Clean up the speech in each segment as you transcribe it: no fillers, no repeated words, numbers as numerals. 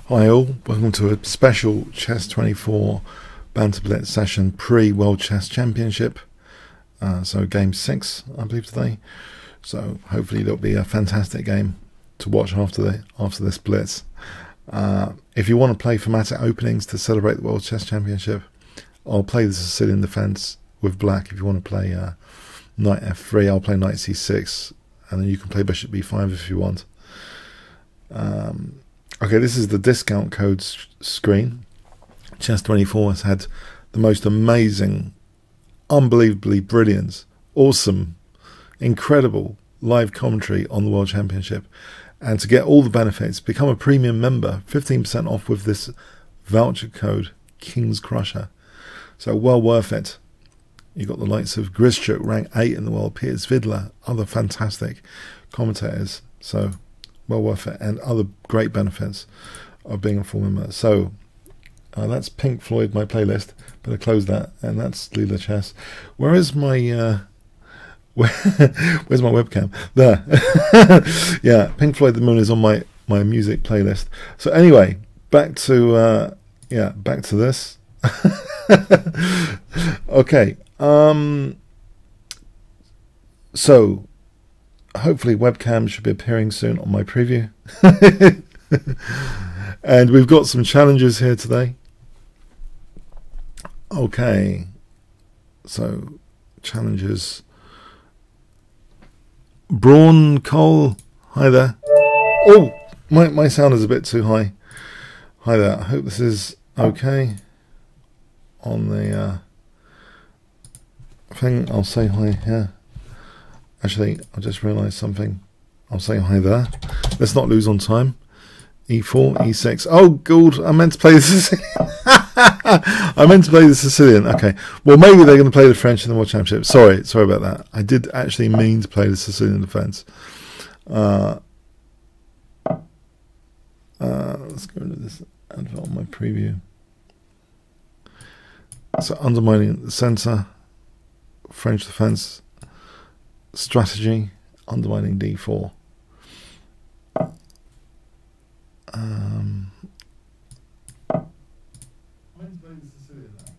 Hi all, welcome to a special chess24 Banter Blitz session pre-World Chess Championship. So game 6 I believe today. So hopefully it'll be a fantastic game to watch after this blitz. If you want to play thematic openings to celebrate the World Chess Championship, I'll play the Sicilian defense with black. If you want to play knight f3, I'll play knight c6, and then you can play bishop b5 if you want. Okay, this is the discount code screen. Chess24 has had the most amazing, unbelievably brilliant, awesome, incredible live commentary on the World Championship. And to get all the benefits, become a premium member, 15% off with this voucher code, Kingscrusher. So well worth it. You've got the likes of Grischuk, rank 8 in the world, Piers Vidler, other fantastic commentators. So well worth it, and other great benefits of being a full member. So that's Pink Floyd, my playlist. Better close that, and that's Leela Chess. Where is my where's my webcam? There. Yeah, Pink Floyd The Moon is on my music playlist. So anyway, back to back to this. Okay, so hopefully webcam should be appearing soon on my preview. And we've got some challenges here today. Okay, so challenges. Braun Cole, hi there. Oh, my sound is a bit too high. Hi there, I hope this is okay on the thing. I'll say hi here. Actually, I just realised something. I'll say hi there. Let's not lose on time. E4, E6. Oh, God, I meant to play the Sicilian. I meant to play the Sicilian. Okay. Well, maybe they're going to play the French in the World Championship. Sorry about that. I did actually mean to play the Sicilian defence. Let's go into this advert on my preview. So, undermining the centre, French defence. Strategy, undermining d4.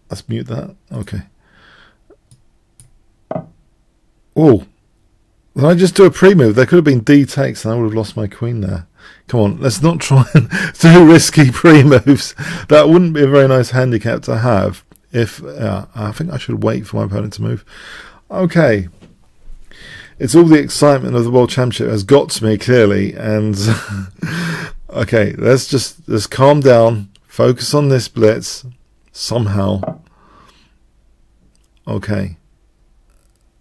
Let's mute that. Okay. Oh, did I just do a pre-move? There could have been d takes and I would have lost my queen there. Come on, let's not try and do risky pre-moves. That wouldn't be a very nice handicap to have. If I think I should wait for my opponent to move. Okay. It's all the excitement of the World Championship has got to me, clearly, and okay, let's calm down, focus on this blitz somehow. Okay,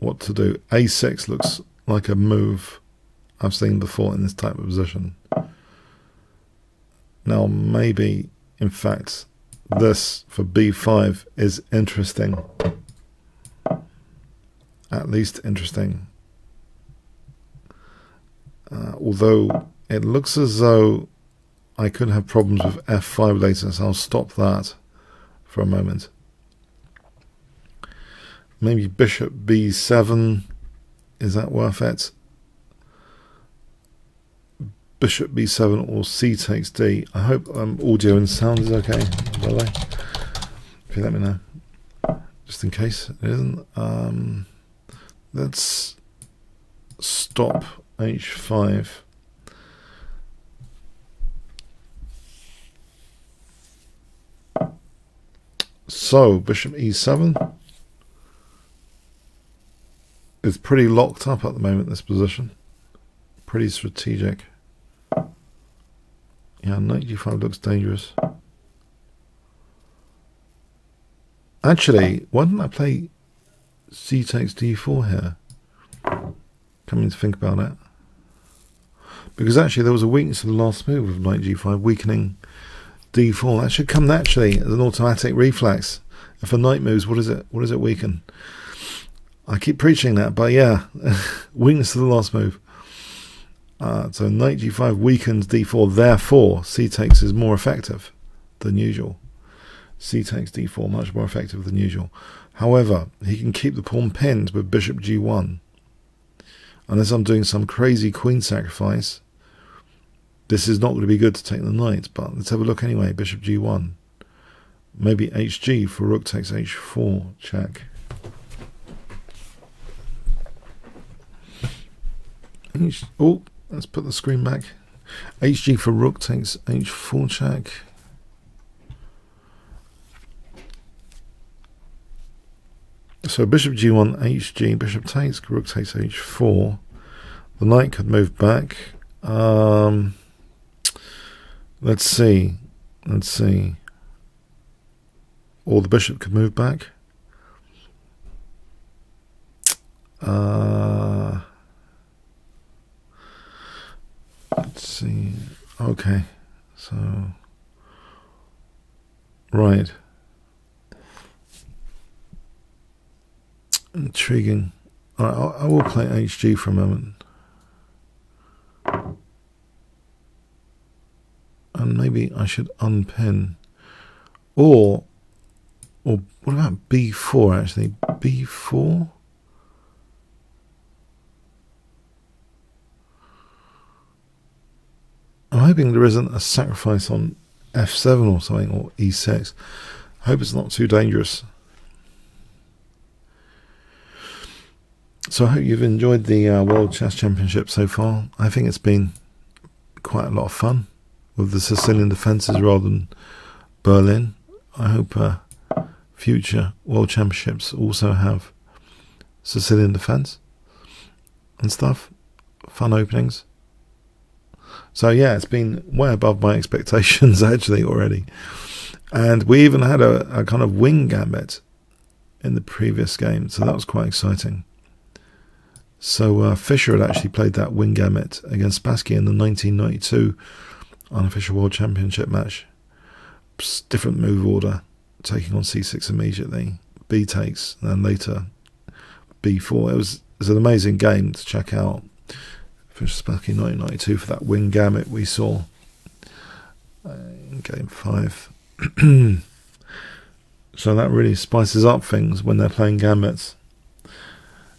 what to do? A6 looks like a move I've seen before in this type of position. Now maybe, in fact, this for B5 is interesting, at least interesting. Although it looks as though I could have problems with f5 later, so I'll stop that for a moment. Maybe bishop b7, is that worth it? Bishop b7 or c takes d. I hope audio and sound is okay, by the way. If you let me know, just in case it isn't. Let's stop h5. So bishop e7 is pretty locked up at the moment, this position. Pretty strategic. Yeah, knight g5 looks dangerous. Actually, why didn't I play c takes d4 here? Coming to think about it. Because actually there was a weakness in the last move of knight g5, weakening d4. That should come naturally as an automatic reflex. If a knight moves, what does it weaken? I keep preaching that, but yeah, weakness of the last move. So knight g5 weakens d4, therefore c takes is more effective than usual. C takes d4, much more effective than usual. However, he can keep the pawn pinned with bishop g1. Unless I'm doing some crazy queen sacrifice, this is not going to be good to take the knight, but let's have a look anyway. Bishop g1. Maybe hg for rook takes h4, check. Oh, let's put the screen back. Hg for rook takes h4, check. So bishop g1, hg, bishop takes, rook takes h4. The knight could move back. Let's see. Or the bishop could move back. Let's see. Okay. So, right. Intriguing. I will play hg for a moment. And maybe I should unpin. Or what about b4 actually? b4? I'm hoping there isn't a sacrifice on f7 or something, or e6. I hope it's not too dangerous. So I hope you've enjoyed the World Chess Championship so far. I think it's been quite a lot of fun with the Sicilian defences rather than Berlin. I hope future World Championships also have Sicilian defence and stuff. Fun openings. So yeah, it's been way above my expectations actually already. And we even had a kind of wing gambit in the previous game, so that was quite exciting. So Fischer had actually played that wing gambit against Spassky in the 1992 unofficial World Championship match. Different move order, taking on c6 immediately, b takes, and then later b4. It was an amazing game to check out. Fischer Spassky 1992 for that wing gambit we saw in game 5. So that really spices up things when they're playing gambits.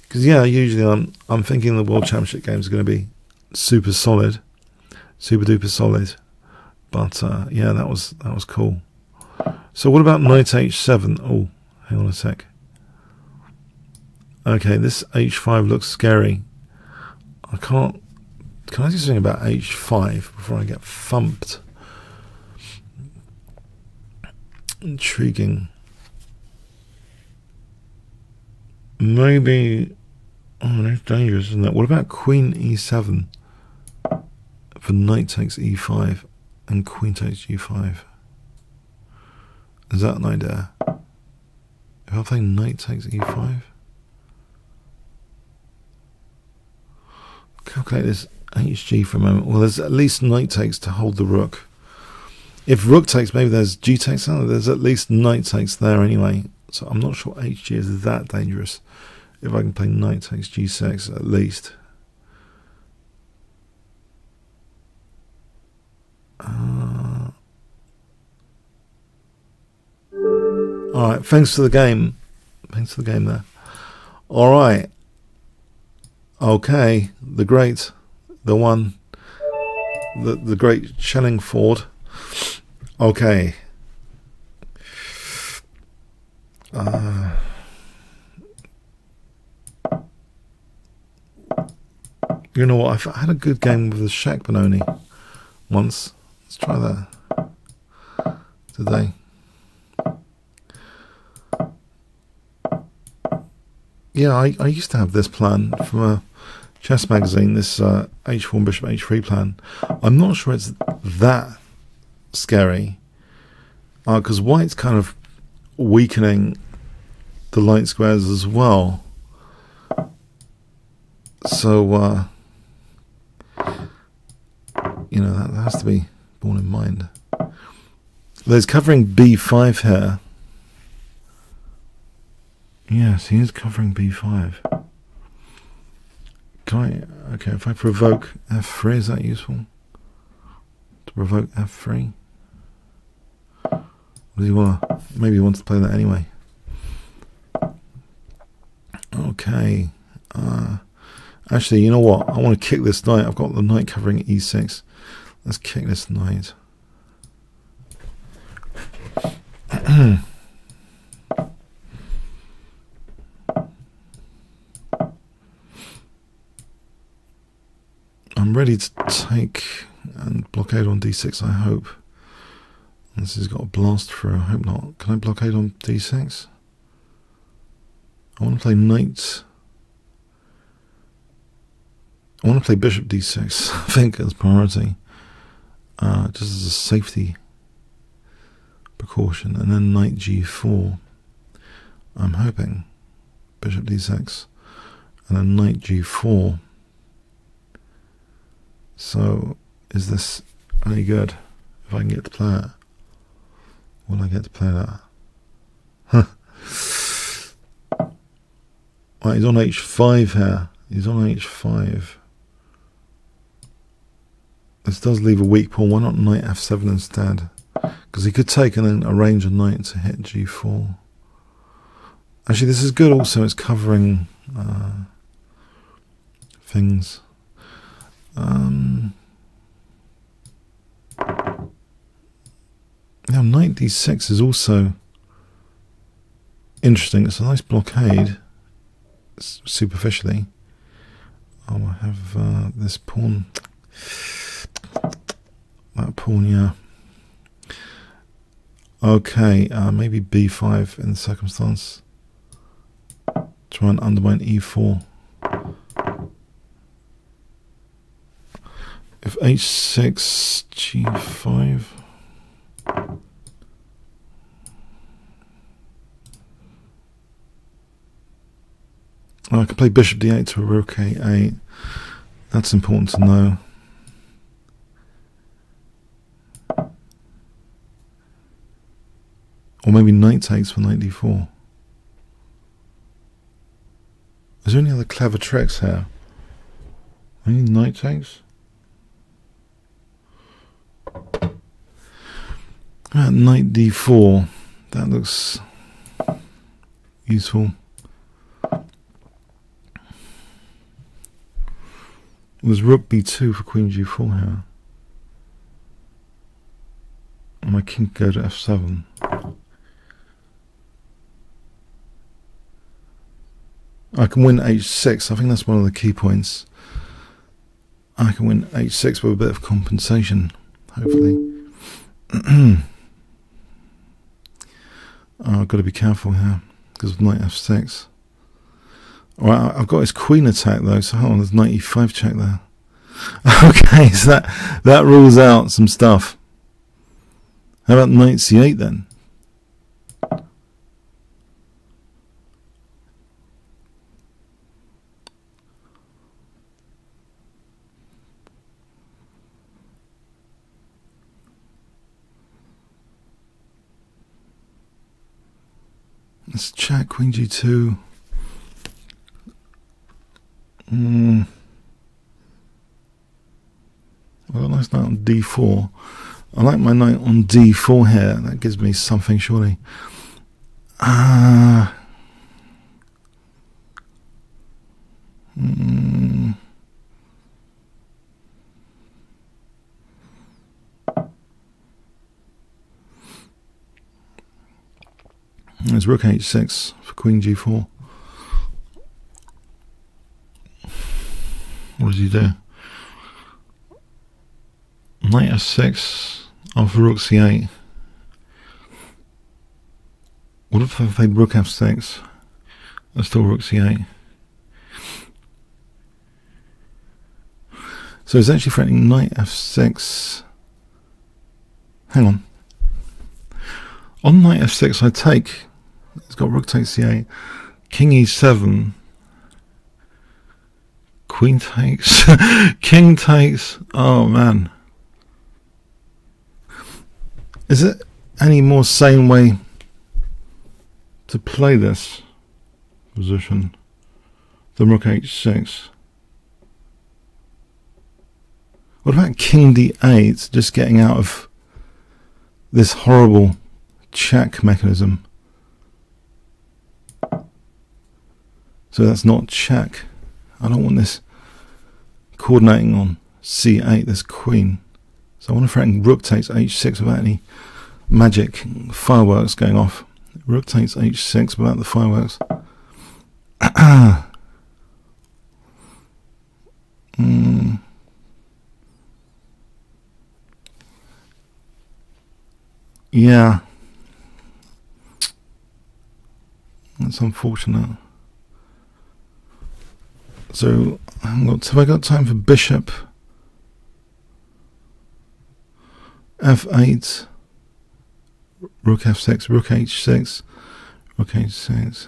Because yeah, usually I'm thinking the World Championship games are going to be super solid, super duper solid. But yeah, that was cool. So what about knight h7? Oh, hang on a sec. Okay, this h5 looks scary. Can I do something about h5 before I get thumped? Intriguing. Maybe. Oh, that's dangerous, isn't it? What about queen e7 for knight takes e5 and queen takes g5? Is that an idea? If I play knight takes e5, calculate this hg for a moment. Well, there's at least knight takes to hold the rook. If rook takes, maybe there's g takes. Oh, there's at least knight takes there anyway. So I'm not sure hg is that dangerous. If I can play knight takes g6 at least. Alright, thanks for the game. Thanks for the game there. Alright. Okay, the great, the one, the great Chellingford. Okay. You know what? I had a good game with the Shaq Benoni once. Let's try that today. Yeah, I used to have this plan from a chess magazine, this h4 bishop h3 plan. I'm not sure it's that scary because white's kind of weakening the light squares as well. So, you know, that has to be borne in mind. There's covering b5 here. Yes, he is covering b5. Okay, if I provoke f3, is that useful? To provoke f3? Or does he want to, maybe he wants to play that anyway. Okay. Actually, you know what? I want to kick this knight. I've got the knight covering e6. Let's kick this knight. I'm ready to take and blockade on d6, I hope. This has got a blast through, I hope not. Can I blockade on d6? I want to play knight. I want to play bishop d6, I think, as priority. Just as a safety precaution. And then knight g4. I'm hoping. Bishop d6. And then knight g4. So, is this any good? If I can get to play it. Will I get to play that? Huh. Right, he's on h5 here. He's on h5. This does leave a weak pawn. Why not knight f7 instead? Because he could take and then arrange a knight to hit g4. Actually, this is good also. It's covering things. Now, knight d6 is also interesting. It's a nice blockade, superficially. I will have this pawn. That pawn, yeah. Okay, maybe b5 in the circumstance. Try and undermine e4. If h6, g5. Oh, I can play bishop d8 to a rook a8. That's important to know. Or maybe knight takes for knight d4. Is there any other clever tricks here? Any knight takes? Knight d4. That looks useful. There's rook b2 for queen g4 here. And my king can go to f7. I can win h6. I think that's one of the key points. I can win h6 with a bit of compensation, hopefully. I've got to be careful here because of knight f6. Alright, I've got his queen attack though, so hold on, there's knight e5 check there. Okay, so that rules out some stuff. How about knight c8 then? Let's check queen g2. Well, nice knight on d4. I like my knight on d4 here. That gives me something, surely. There's rook h6 for queen g4. What does he do? Knight f6 after rook c8. What if I played rook f6? That's still rook c8. So it's actually threatening knight f6. Hang on. On knight f6 I take. It's got rook takes c8. King e7. Queen takes. King takes. Oh man. Is it any more sane way to play this position than rook h6? What about king d8, just getting out of this horrible check mechanism? So that's not check. I don't want this coordinating on c8, this queen. So I want to threaten rook takes h6 without any magic fireworks going off. Rook takes h6 without the fireworks. Yeah. That's unfortunate. So, have I got time for bishop? f8, rook f6, rook h6, rook h6.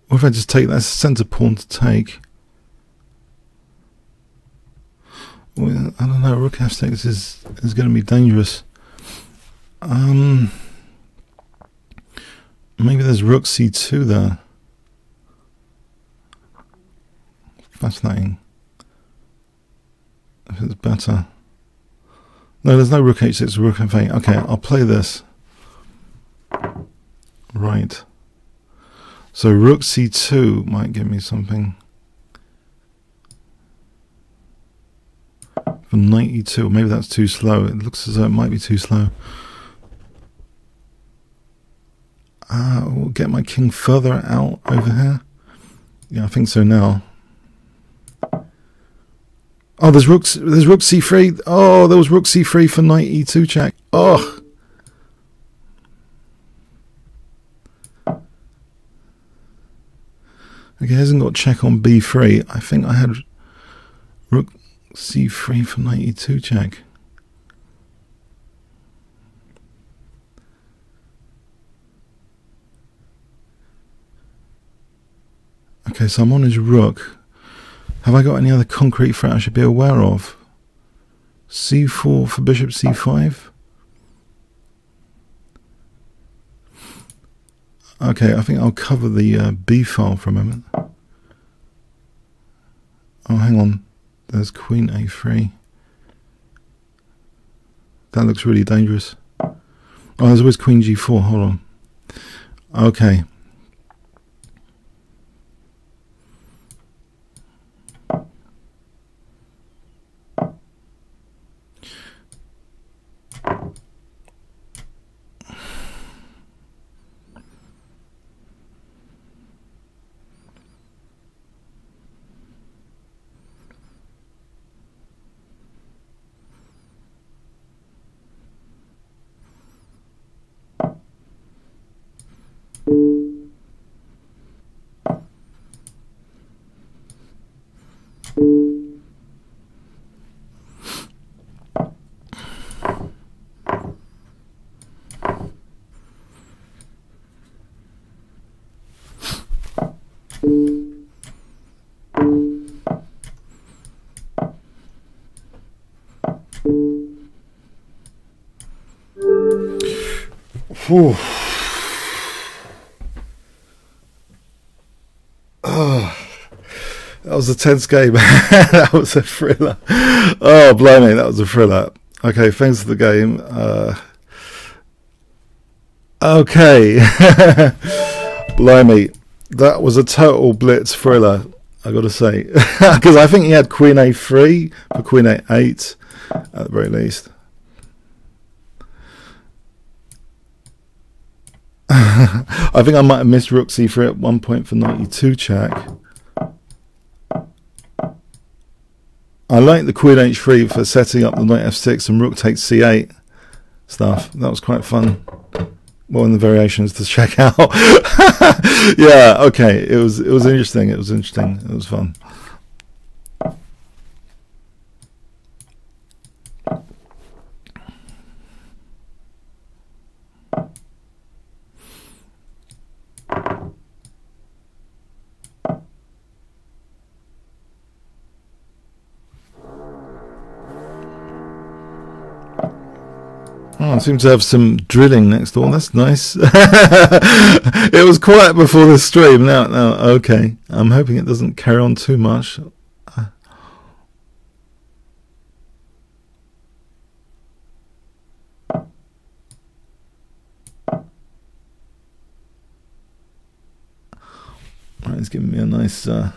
What if I just take that as a centre pawn to take? Well, I don't know, rook f6 is going to be dangerous. Maybe there's rook c2 there. Fascinating. If it's better. No, there's no rook h6, rook f8. Okay, I'll play this. Right. So rook c2 might give me something. For knight e2, maybe that's too slow. It looks as though it might be too slow. We'll get my king further out over here. Yeah, I think so now. Oh, there's rook c3. Oh, there was rook c3 for knight e2 check. Oh. Okay, hasn't got check on b3. I think I had rook c3 for knight e2 check. Okay, so I'm on his rook. Have I got any other concrete threat I should be aware of? c4 for bishop c5. Okay, I think I'll cover the b file for a moment. Oh, hang on. There's queen a3. That looks really dangerous. Oh, there's always queen g4. Hold on. Okay. Whew. Oh, that was a tense game. That was a thriller. Oh, blimey, that was a thriller. Okay, thanks for the game. Okay. Blimey, that was a total blitz thriller, I got to say. Because I think he had queen a3 for queen a8 at the very least. I think I might have missed rook c3 at one point for knight e2 check. I like the queen h3 for setting up the knight f6 and rook takes c8 stuff. That was quite fun. Well, in the variations to check out. Yeah, okay. It was interesting. It was interesting. It was fun. Oh, I seem to have some drilling next door. That's nice. It was quiet before the stream. Now, okay. I'm hoping it doesn't carry on too much. Right, it's giving me a nice. It's giving me a nice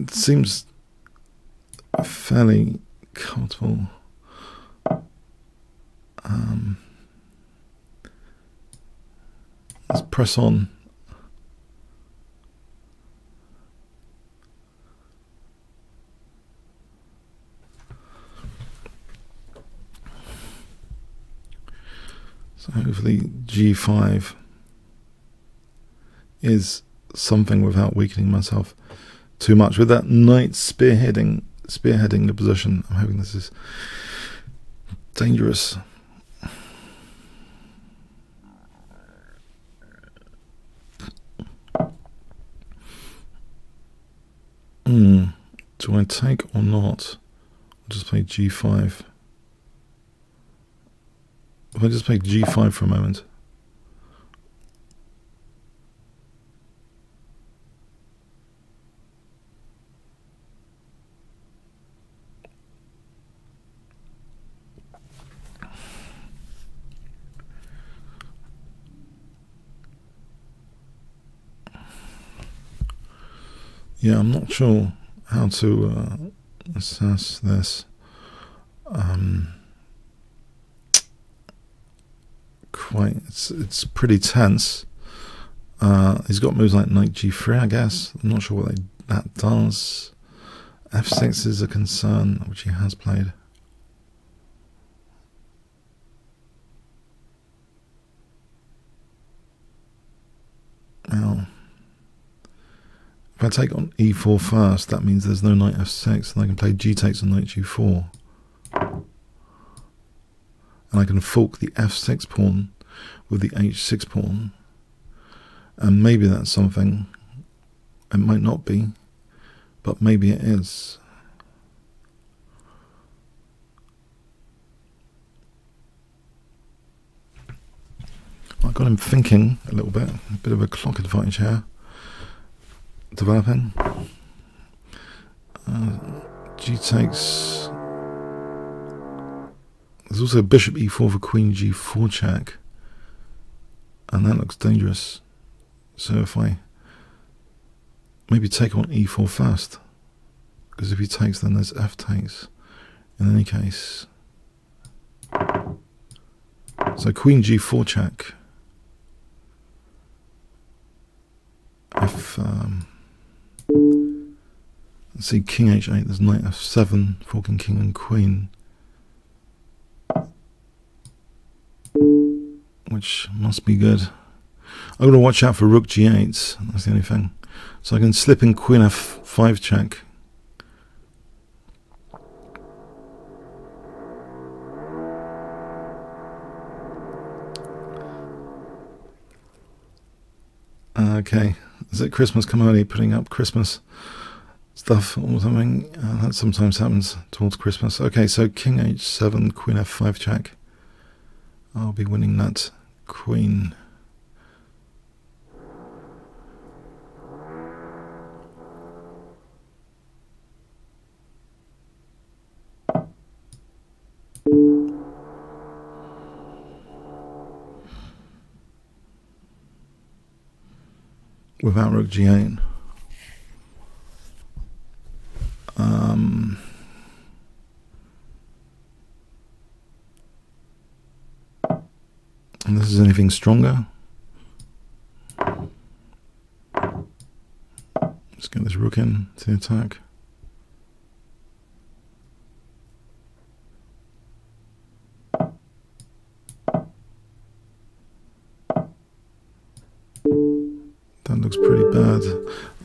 it seems fairly comfortable. Let's press on. So hopefully G5 is something without weakening myself too much. With that knight spearheading the position, I'm hoping this is dangerous. Do I take or not? I'll just play G5. If I just play G5 for a moment. Yeah, I'm not sure how to assess this. It's pretty tense. He's got moves like knight G3, I guess. I'm not sure what that does. F6 is a concern, which he has played. Now, if I take on E4 first, that means there's no knight F6, and I can play G takes on knight G4. And I can fork the F6 pawn with the H6 pawn. And maybe that's something. It might not be, but maybe it is. I got him thinking a little bit. A bit of a clock advantage here developing. G takes. There's also bishop e4 for queen g4 check, and that looks dangerous. So if I maybe take on e4 first, because if he takes, then there's f takes in any case. So queen g4 check. If let's see, king h8, there's knight f7, forking king and queen, which must be good. I'm going to watch out for rook g8, that's the only thing. So I can slip in queen f5 check. Okay, is it Christmas come early, putting up Christmas stuff or something? That sometimes happens towards Christmas. Okay, so king h7, queen f5 check. I'll be winning that queen. Without rook g8. And this is anything stronger. Let's get this rook in to the attack. That looks pretty bad.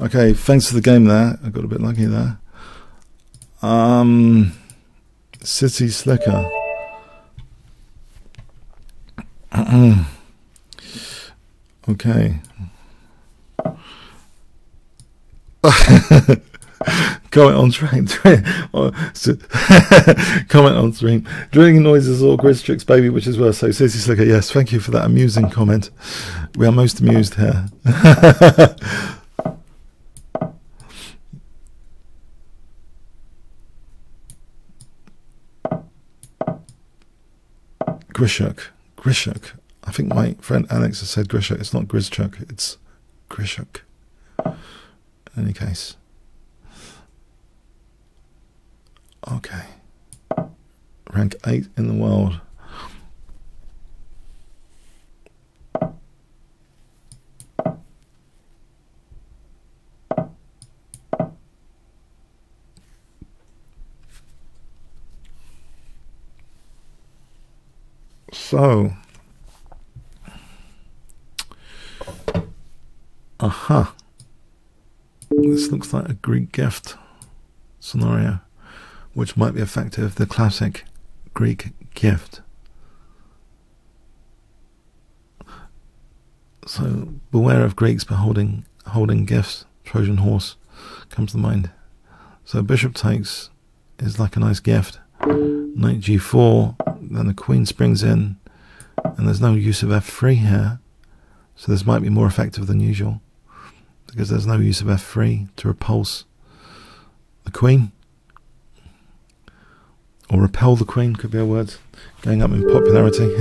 Okay, thanks for the game there. I got a bit lucky there. City Slicker. Okay. Comment on stream. Comment on stream. Drilling noises or grid tricks, baby, which is worse. So City Slicker, yes, thank you for that amusing comment. We are most amused here. Grishuk. I think my friend Alex has said Grishuk. It's not Grischuk, it's Grishuk. In any case. Okay. Rank 8 in the world. So, this looks like a Greek gift scenario, which might be effective, the classic Greek gift. So, beware of Greeks holding gifts. Trojan horse comes to mind. So, bishop takes is like a nice gift. Knight g4, then the queen springs in, and there's no use of f3 here, so this might be more effective than usual, because there's no use of f3 to repulse the queen, or repel the queen, could be a word, going up in popularity.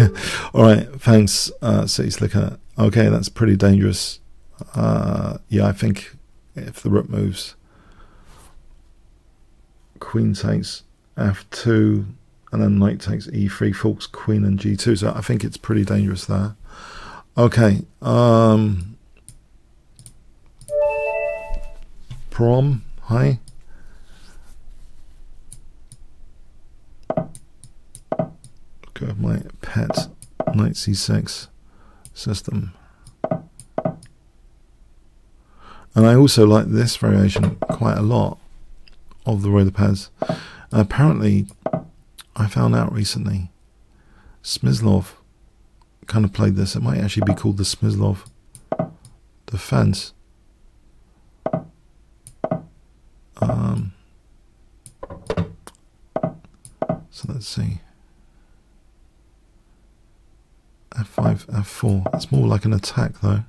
Alright, thanks, City Slicker. Okay, that's pretty dangerous. Yeah, I think if the rook moves, queen takes f2, and then knight takes e3, forks queen and g2, so I think it's pretty dangerous there. Okay, Prom, hi. Go with my pet knight c6 system. And I also like this variation quite a lot of the Roy de Pez. Apparently, I found out recently, Smyslov kind of played this. It might actually be called the Smyslov defense. So let's see. F5, F4. It's more like an attack though.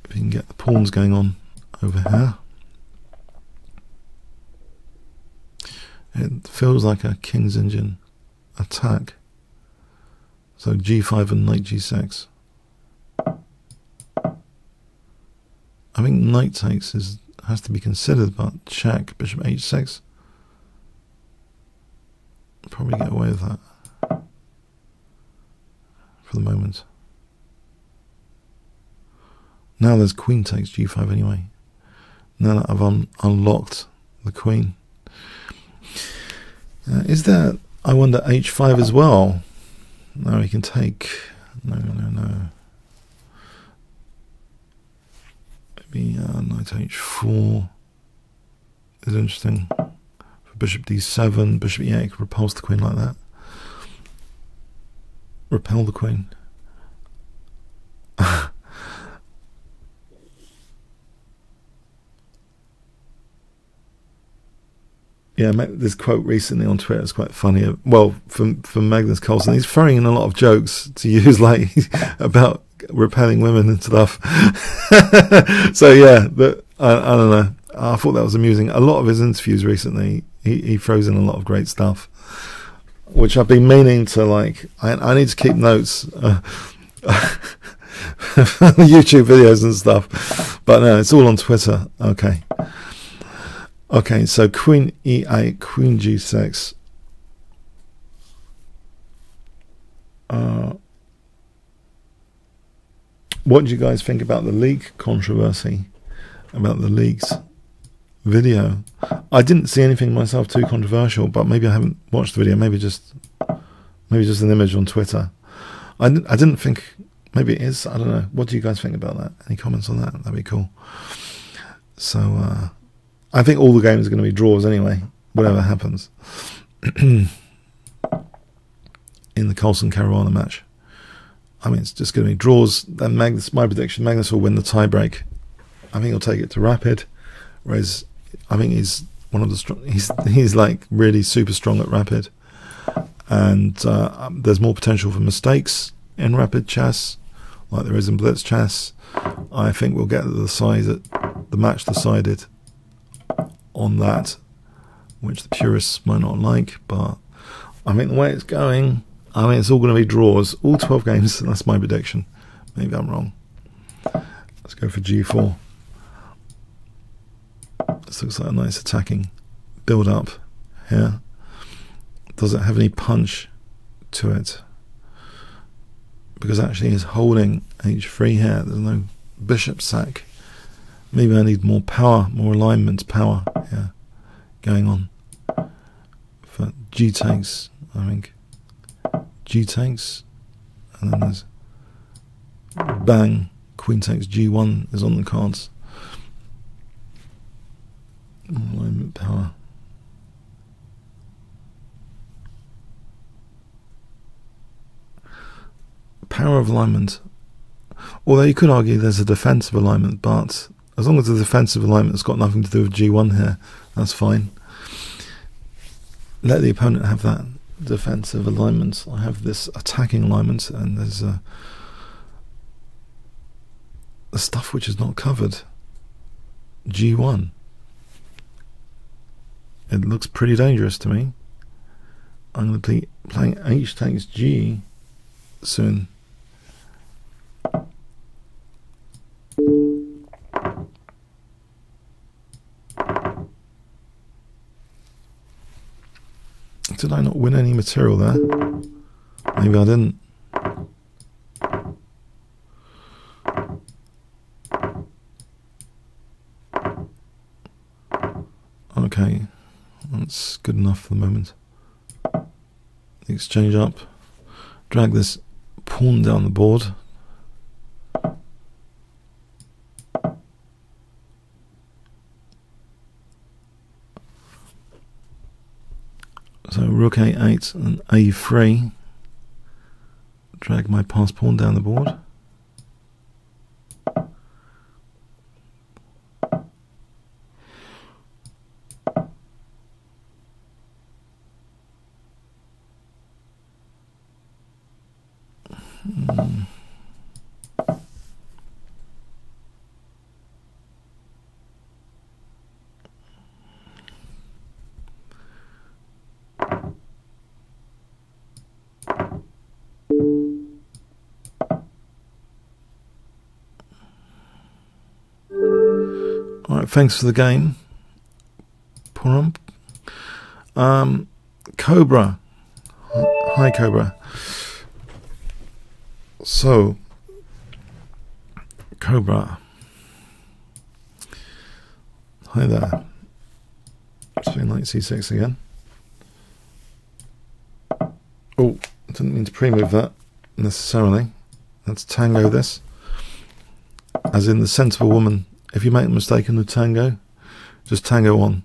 If you can get the pawns going on over here. It feels like a King's Engine attack. So g5 and knight g6. I think knight takes has to be considered, but check, bishop h6. Probably get away with that for the moment. Now there's queen takes g5 anyway. Now that I've unlocked the queen. Is there, I wonder, h5 as well? No, he can take. No. Maybe knight h4 is interesting. For bishop d7, bishop e8 repulse the queen like that. Repel the queen. Yeah, this quote recently on Twitter is quite funny. Well, from Magnus Carlsen, he's throwing in a lot of jokes to use, like about repelling women and stuff. So yeah, I don't know. I thought that was amusing. A lot of his interviews recently, he throws in a lot of great stuff, which I've been meaning to like. I need to keep notes, YouTube videos and stuff. But no, it's all on Twitter. Okay. Okay, so queen e8, queen g6. What do you guys think about the leak controversy? About the leaks video? I didn't see anything myself too controversial, but maybe I haven't watched the video. Maybe just an image on Twitter. I didn't think. Maybe it is. I don't know. What do you guys think about that? Any comments on that? That'd be cool. So. I think all the games are going to be draws anyway, whatever happens in the Carlsen-Caruana match. I mean, it's just going to be draws. Then Magnus, my prediction, Magnus will win the tiebreak. I think he'll take it to rapid, whereas I think he's one of the strong. He's like really super strong at rapid, and there's more potential for mistakes in rapid chess, like there is in blitz chess. I think we'll get the match decided on that, which the purists might not like, but I think the way it's going, I mean, it's all going to be draws, all 12 games. That's my prediction. Maybe I'm wrong. Let's go for g4. This looks like a nice attacking build up here. Does it have any punch to it? Because actually it's holding h3 here. There's no bishop sack. Maybe I need more power, more alignment power here going on. For g takes, I think. G takes, and then there's bang, queen takes g1 is on the cards. Alignment power. Power of alignment. Although you could argue there's a defensive alignment, but as long as the defensive alignment has got nothing to do with g1 here, that's fine. Let the opponent have that defensive alignment. I have this attacking alignment, and there's the stuff which is not covered. g1. It looks pretty dangerous to me. I'm going to be playing h takes g soon. Did I not win any material there? Maybe I didn't. Okay, that's good enough for the moment. The exchange up. Drag this pawn down the board. So rook a8 and a3. Drag my passed pawn down the board. Alright, thanks for the game. Cobra. Hi, Cobra. So, Cobra. Hi there. It's been like c6 again. Oh, I didn't mean to pre-move that necessarily. Let's tango this. As in the sensible woman. If you make a mistake in the tango, just tango on.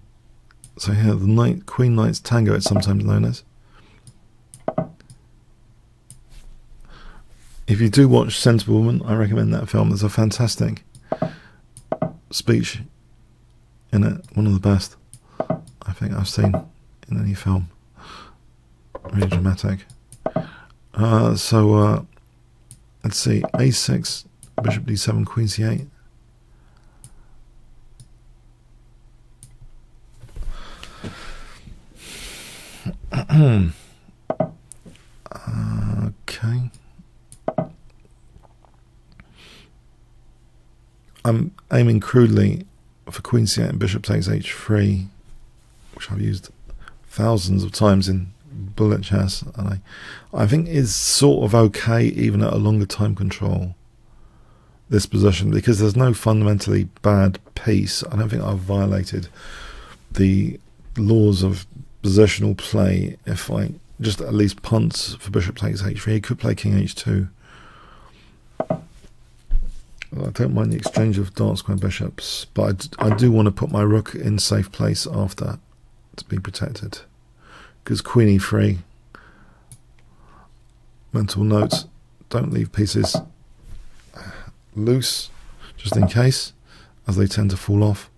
So here, the knight, queen knight's tango, it's sometimes known as. If you do watch Sensible Woman, I recommend that film. There's a fantastic speech in it, one of the best I think I've seen in any film. Really dramatic. Let's see, a6, bishop d7, queen c8. Okay. I'm aiming crudely for queen c8 and bishop takes h3, which I've used thousands of times in bullet chess, and I think is sort of okay even at a longer time control, this position, because there's no fundamentally bad piece. I don't think I've violated the laws of positional play if I just at least punts for bishop takes h3. He could play king h2. I don't mind the exchange of dark square bishops, but I do want to put my rook in safe place after to be protected, because queen e3, mental note, don't leave pieces loose just in case, as they tend to fall off.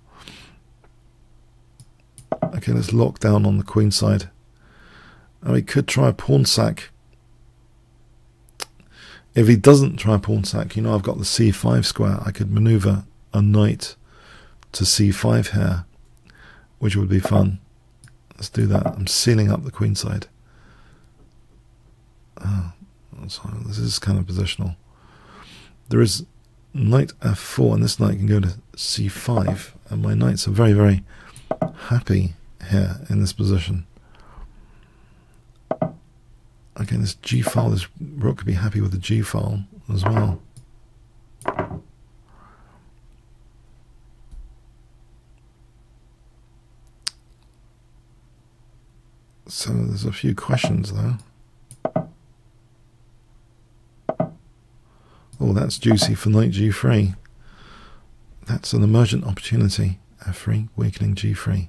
Okay, let's lock down on the queen side. And we could try a pawn sack. If he doesn't try a pawn sack, you know, I've got the c5 square. I could maneuver a knight to c5 here, which would be fun. Let's do that. I'm sealing up the queen side. So this is kind of positional. There is knight f4, and this knight can go to c5, and my knights are very, very happy here in this position. Okay, this G file, this rook could be happy with the G file as well. So there's a few questions there. Oh, that's juicy for knight G3. That's an emergent opportunity. F3, weakening G3.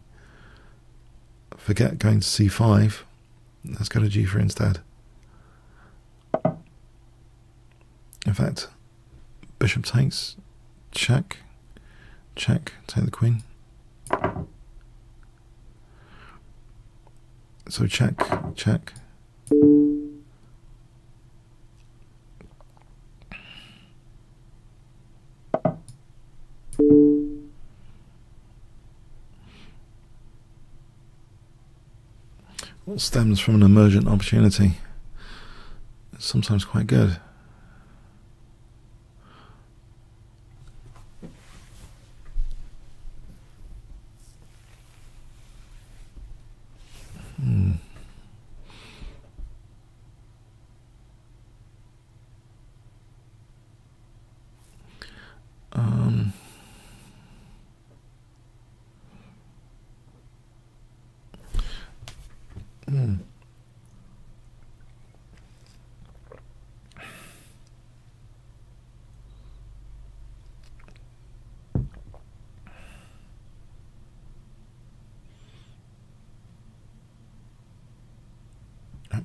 Forget going to C5. Let's go to G3 instead. In fact, bishop takes, check, check, take the queen. So check, check. What stems from an emergent opportunity? It's sometimes quite good.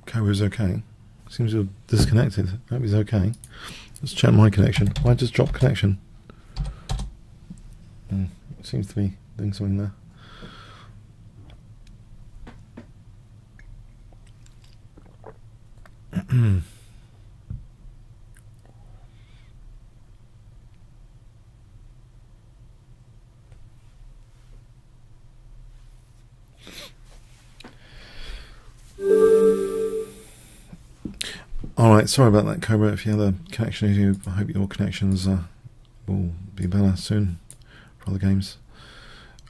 Kobe is okay. Seems to have disconnected. Hope he's okay. Let's check my connection. Why just drop connection? Seems to be doing something there. Alright, sorry about that, Cobra. If you have a connection issue, I hope your connections will be better soon for other games.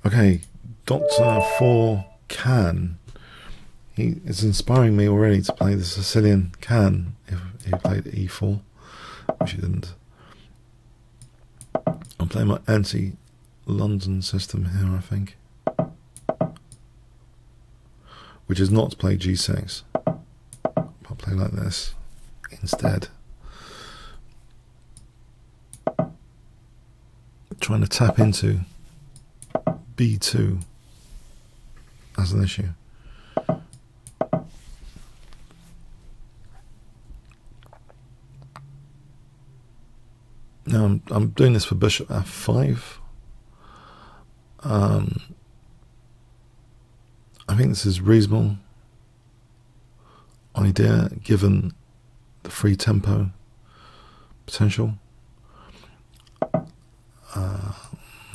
Okay, Dr. 4 Can. He is inspiring me already to play the Sicilian Can if he played E4, which he didn't. I'm playing my anti-London system here, I think, which is not to play G6. I'll play like this instead. Trying to tap into B2 as an issue. Now I'm doing this for bishop F5. I think this is reasonable idea given the free tempo potential.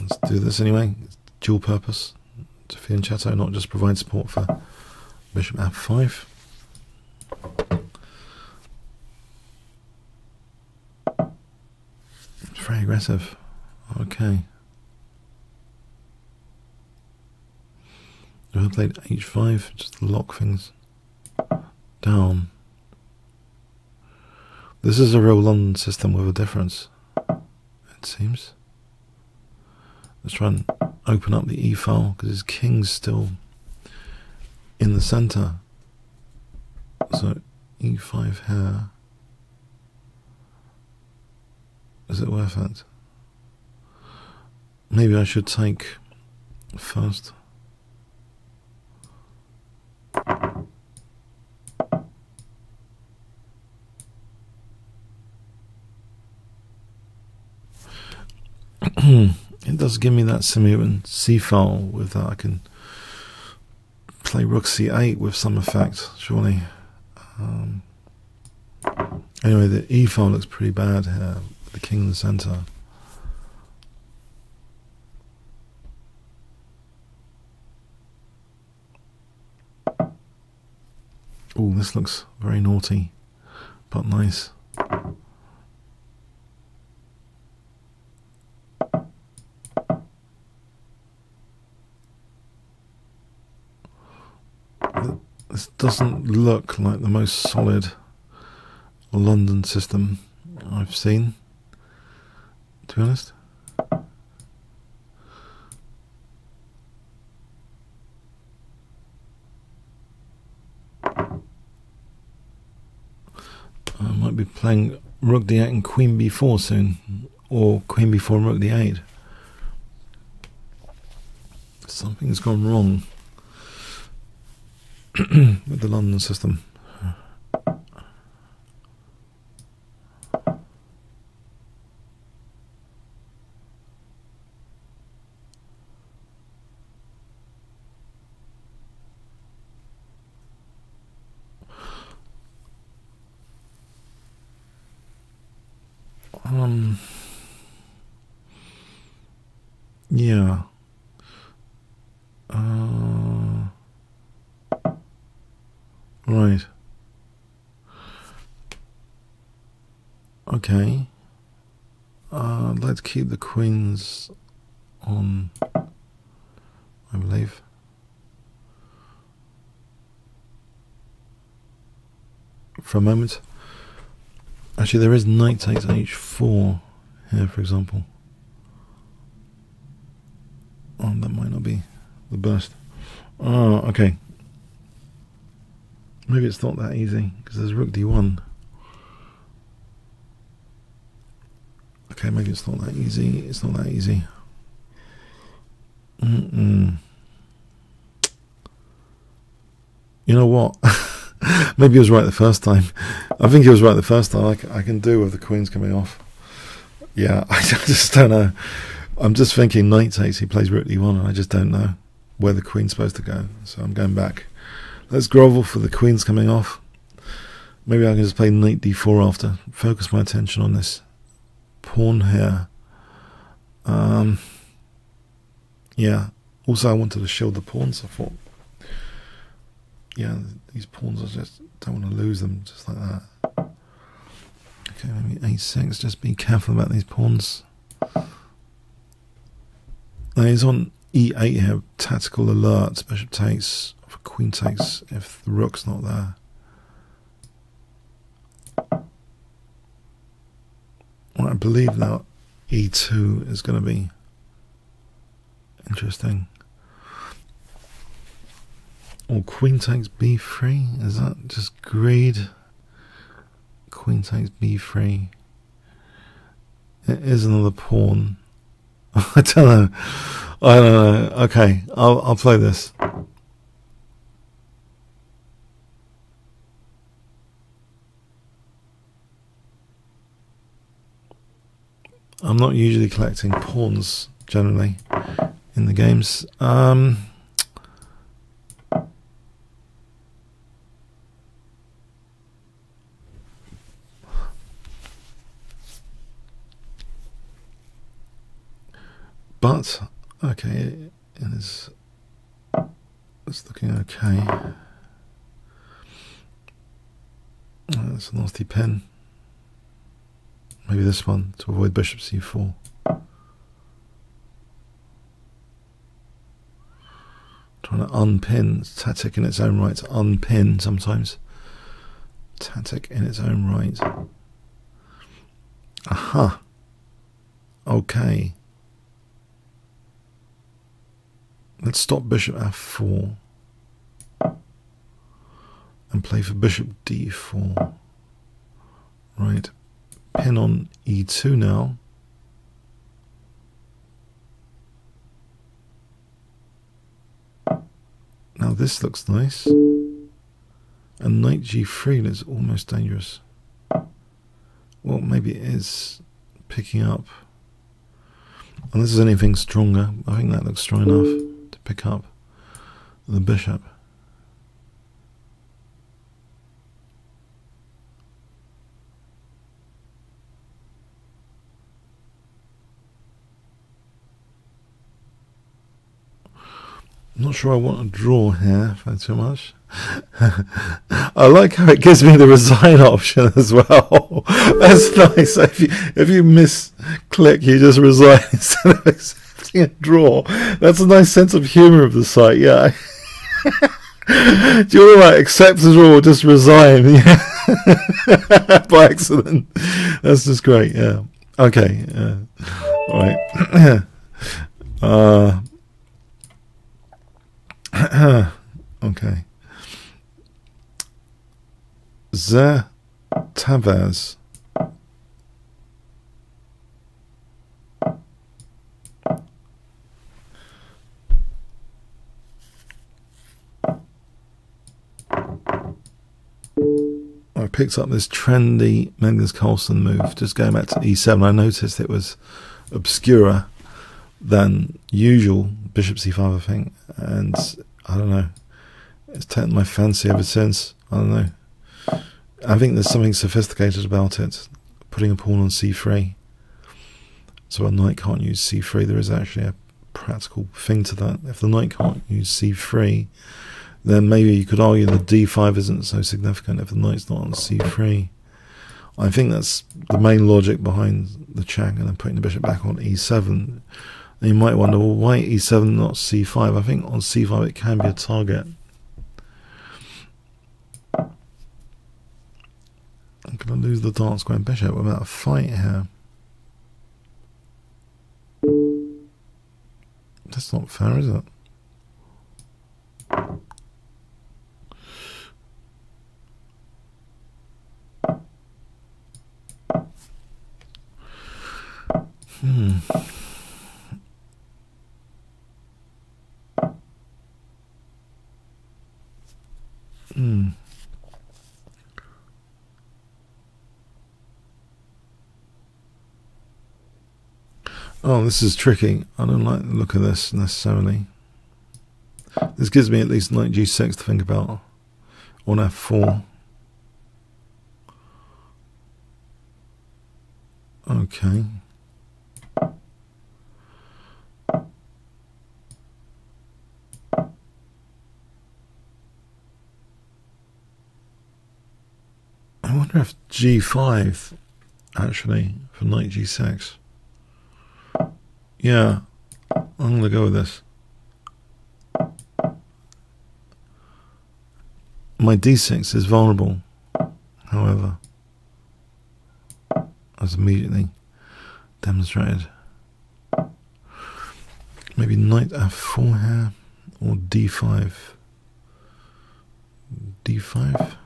Let's do this anyway. It's dual purpose to fianchetto, not just provide support for bishop F5. It's very aggressive. Okay. I played H5 just to lock things down. This is a real London system with a difference, it seems. Let's try and open up the E file because his king's still in the center. So E5 here. Is it worth it? Maybe I should take first. It does give me that semi-open C file. With that I can play rook C8 with some effect, surely. Anyway, the E file looks pretty bad here, with the king in the center. Oh, this looks very naughty, but nice. This This doesn't look like the most solid London system I've seen, to be honest. I might be playing Rook D8 and Queen B4 soon, or Queen B4 and Rook D8. Something's gone wrong with the London system. Yeah. Right. Okay. I'd like to keep the queens on, I believe. For a moment. Actually, there is knight takes h4 here, for example. Oh, that might not be the best. Oh, okay. Maybe it's not that easy, because there's Rook D1. Okay, maybe it's not that easy. It's not that easy. You know what? Maybe he was right the first time. I think he was right the first time. I can do with the queens coming off. Yeah, I just don't know. I'm just thinking knight takes, he plays Rook D1, and I just don't know where the queen's supposed to go. So I'm going back. Let's grovel for the queens coming off. Maybe I can just play knight D4 after. Focus my attention on this pawn here. Yeah. Also, I wanted to shield the pawns. I thought, yeah, these pawns, I just don't want to lose them just like that. Okay, maybe a6. Just be careful about these pawns. Now he's on e8 here. Tactical alert. Bishop takes. Queen takes if the rook's not there. Well, I believe now e2 is going to be interesting. Or queen takes b3. Is that just greed? Queen takes b3. It is another pawn. I don't know. I don't know. Okay, I'll play this. I'm not usually collecting pawns generally in the games. But okay, it's looking okay. That's a nasty pen. Maybe this one to avoid bishop c4. Trying to unpin. It's tactic in its own right to unpin sometimes. Tactic in its own right. Aha. Okay. Let's stop bishop f4 and play for bishop d4. Right. Pin on e2 now. Now this looks nice. And knight g3 is almost dangerous. Well, maybe it is picking up. Unless there's anything stronger. I think that looks strong enough to pick up the bishop. I'm not sure I want to draw here too much. I like how it gives me the resign option as well. That's nice. If you misclick, you just resign instead of accepting a draw. That's a nice sense of humour of the site. Yeah. Do you want to like accept as well or just resign? Yeah. By accident. That's just great. Yeah. Okay. All right. Okay. Ze Tavez. I picked up this trendy Magnus Carlsen move, just going back to e7. I noticed it was obscurer than usual, bishop c5 I think, and I don't know, it's taken my fancy ever since. I don't know, I think there's something sophisticated about it, putting a pawn on c3 so a knight can't use c3. There is actually a practical thing to that. If the knight can't use c3, then maybe you could argue that d5 isn't so significant if the knight's not on c3. I think that's the main logic behind the check, and then putting the bishop back on e7. And you might wonder, well, why e7 not c5? I think on c5 it can be a target. I'm going to lose the dark square bishop without a fight here. That's not fair, is it? Oh, this is tricky. I don't like the look of this necessarily. This gives me at least knight g6 to think about on f4. Okay. I wonder if g5 actually for knight g6. Yeah, I'm going to go with this. My d6 is vulnerable, however, as immediately demonstrated. Maybe knight f4 here, or d5. d5.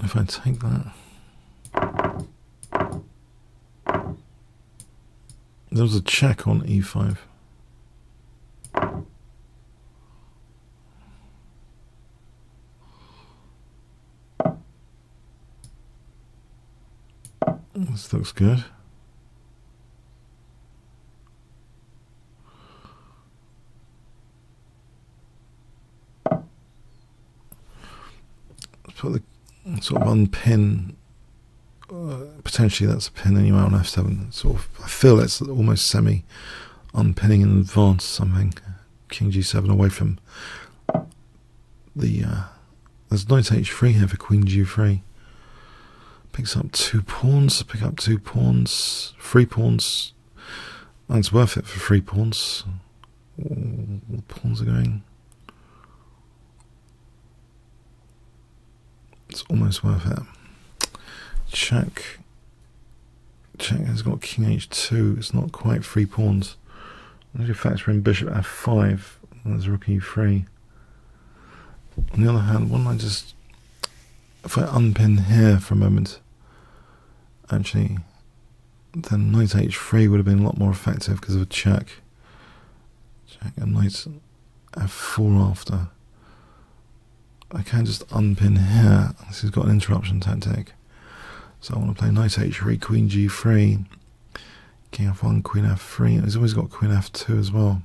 If I take that, there was a check on e5. This looks good. Let's put the sort of unpin. Potentially that's a pin anyway on f7. Sort of, I feel it's almost semi unpinning in advance. Something. King g7 away from the. There's knight h3 here for queen g3. Picks up 2 pawns. Pick up 2 pawns. 3 pawns. And it's worth it for 3 pawns. All the pawns are going. It's almost worth it. Check. Check has got king h2. It's not quite 3 pawns. I need to factor in bishop f5. There's rook e3. On the other hand, why don't I just, if I unpin here for a moment, actually, then knight h3 would have been a lot more effective because of a check. Check and knight f4 after. I can just unpin here. This has got an interruption tactic. So I want to play knight h3, queen g3, king f1, queen f3. He's always got queen f2 as well.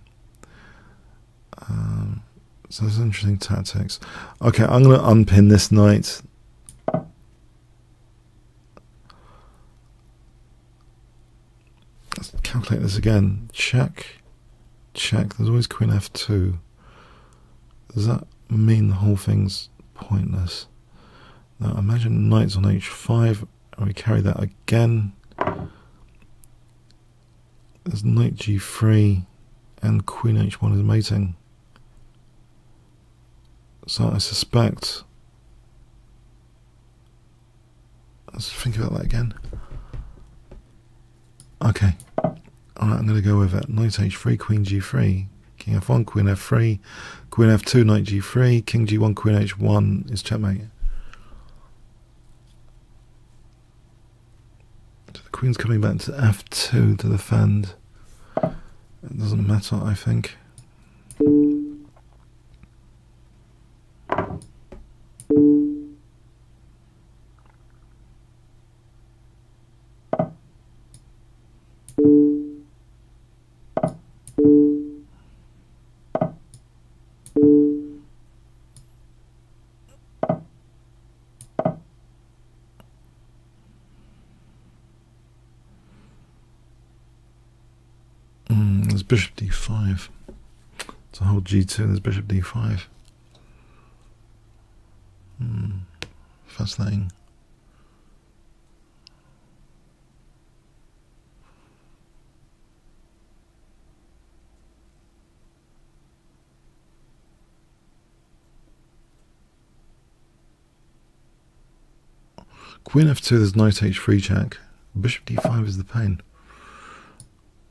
So there's interesting tactics. Okay, I'm going to unpin this knight. Let's calculate this again. Check, check. There's always queen f2. Does that mean the whole thing's pointless? Now imagine knight's on h5, and we carry that again. There's knight g3 and queen h1 is mating. So I suspect, let's think about that again. Okay, alright, I'm going to go with it. Knight h3, queen g3, king f1, queen f3, queen f2, knight g3, king g1, queen h1 is checkmate. So the queen's coming back to f2 to defend. It doesn't matter, I think. There's bishop d5. To hold g2, there's bishop d5. Fascinating. Queen f2, there's knight h3 check. Bishop d5 is the pain.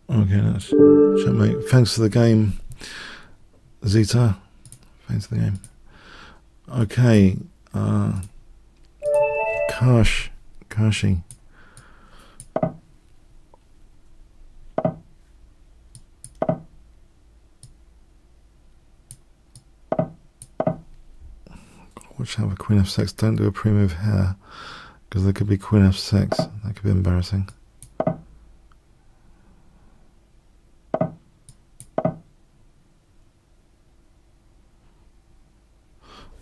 Okay, that's checkmate. Thanks for the game, Zeta. Thanks for the game. Okay, Kashi. Watch out for queen f6. Don't do a pre-move here, because there could be queen f6. That could be embarrassing.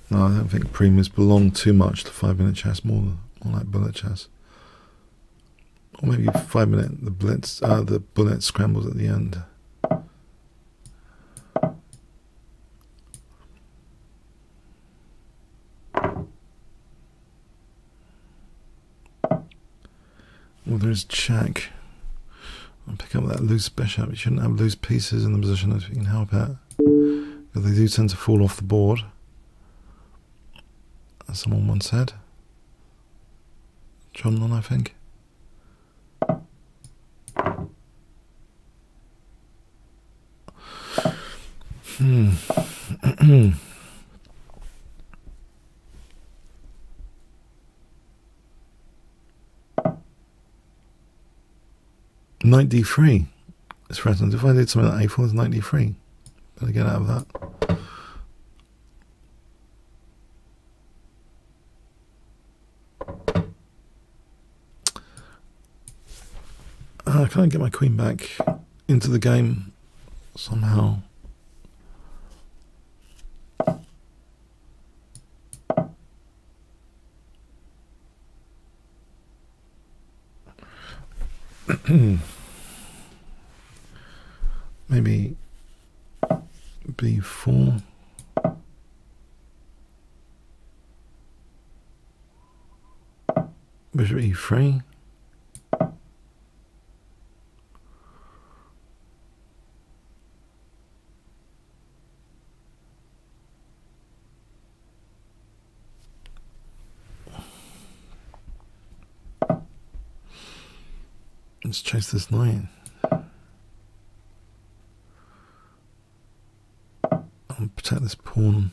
No, I don't think pre-moves belong too much to 5-minute chess. More like bullet chess, or maybe 5-minute the blitz, the bullet scrambles at the end. Well, there's check. I'll pick up that loose bishop. You shouldn't have loose pieces in the position if you can help it, because they do tend to fall off the board, as someone once said. John, I think. Knight d3 is threatened. If I did something like a4, there's knight d3. Better get out of that. Can I get my queen back into the game somehow? Maybe b4. Bishop e3. Let's chase this knight. I'll protect this pawn.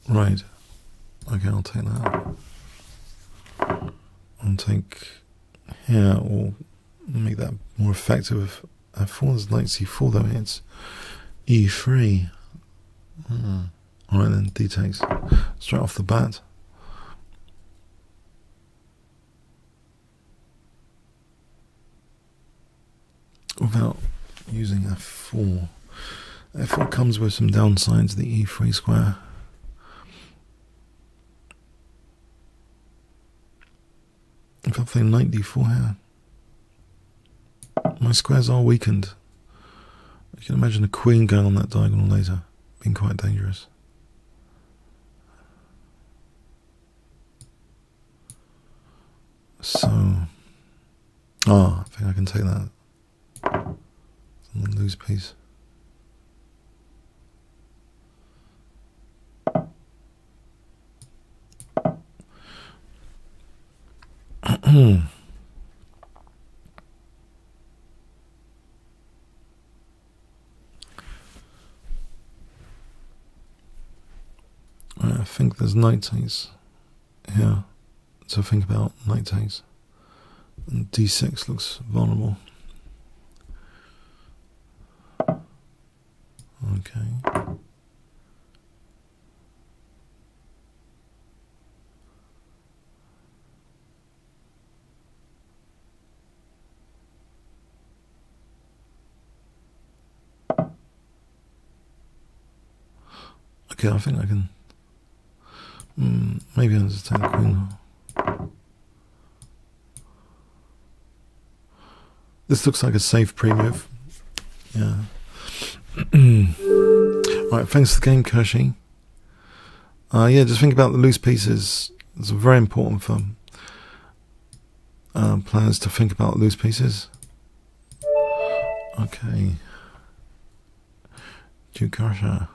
Right. Okay, I'll take that. I'll take here, or make that more effective. F4 is knight c4 though, it's e3. Alright then, d takes. Straight off the bat. Without using f4. f4 comes with some downsides, the e3 square. If I play knight d4 here, my squares are weakened. You can imagine a queen going on that diagonal later, being quite dangerous. So, I think I can take that. On the loose piece. I think there's knight takes here, so think about knight takes. And d6 looks vulnerable. Okay. Okay, I think I can. Maybe I'll just take the queen. This looks like a safe pre-move. Yeah. Alright, thanks for the game, Kirsty. Yeah, just think about the loose pieces. It's very important for players to think about loose pieces. Okay. Kingscrusher.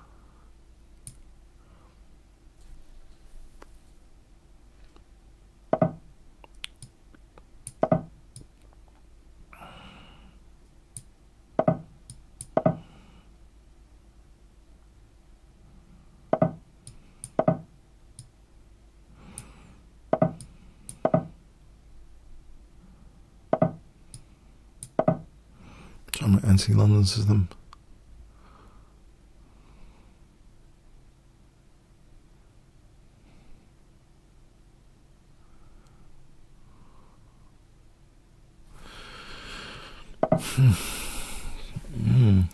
My anti-London system.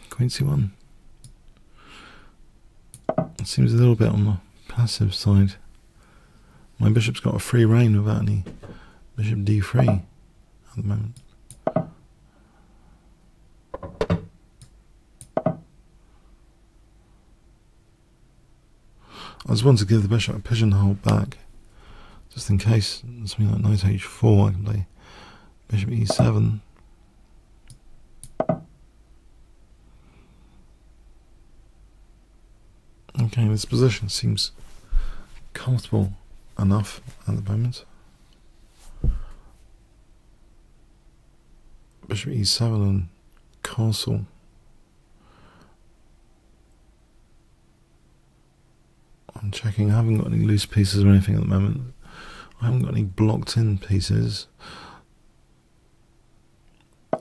Queen c1. It seems a little bit on the passive side. My bishop's got a free reign without any bishop d3 at the moment. I just want to give the bishop a pigeonhole back, just in case something like knight h4. I can play bishop e7. Okay, this position seems comfortable enough at the moment. Bishop e7 and castle. I'm checking. I haven't got any loose pieces or anything at the moment. I haven't got any blocked in pieces.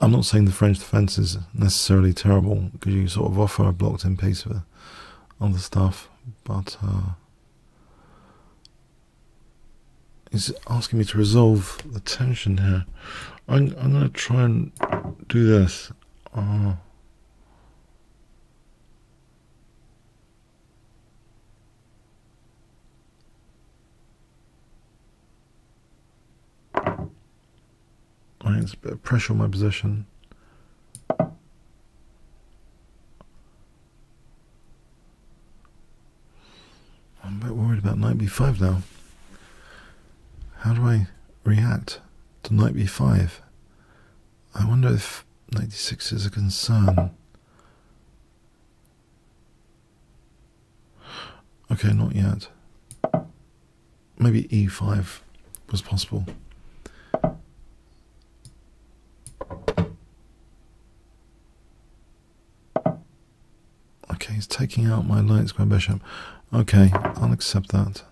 I'm not saying the French defense is necessarily terrible, because you sort of offer a blocked in piece for other stuff, but it's asking me to resolve the tension here. I'm going to try and do this. It's a bit of pressure on my position. I'm a bit worried about knight b5 now. How do I react to knight b5? I wonder if knight d6 is a concern. Okay, not yet. Maybe e5 was possible. Okay, he's taking out my light square bishop. Okay, I'll accept that.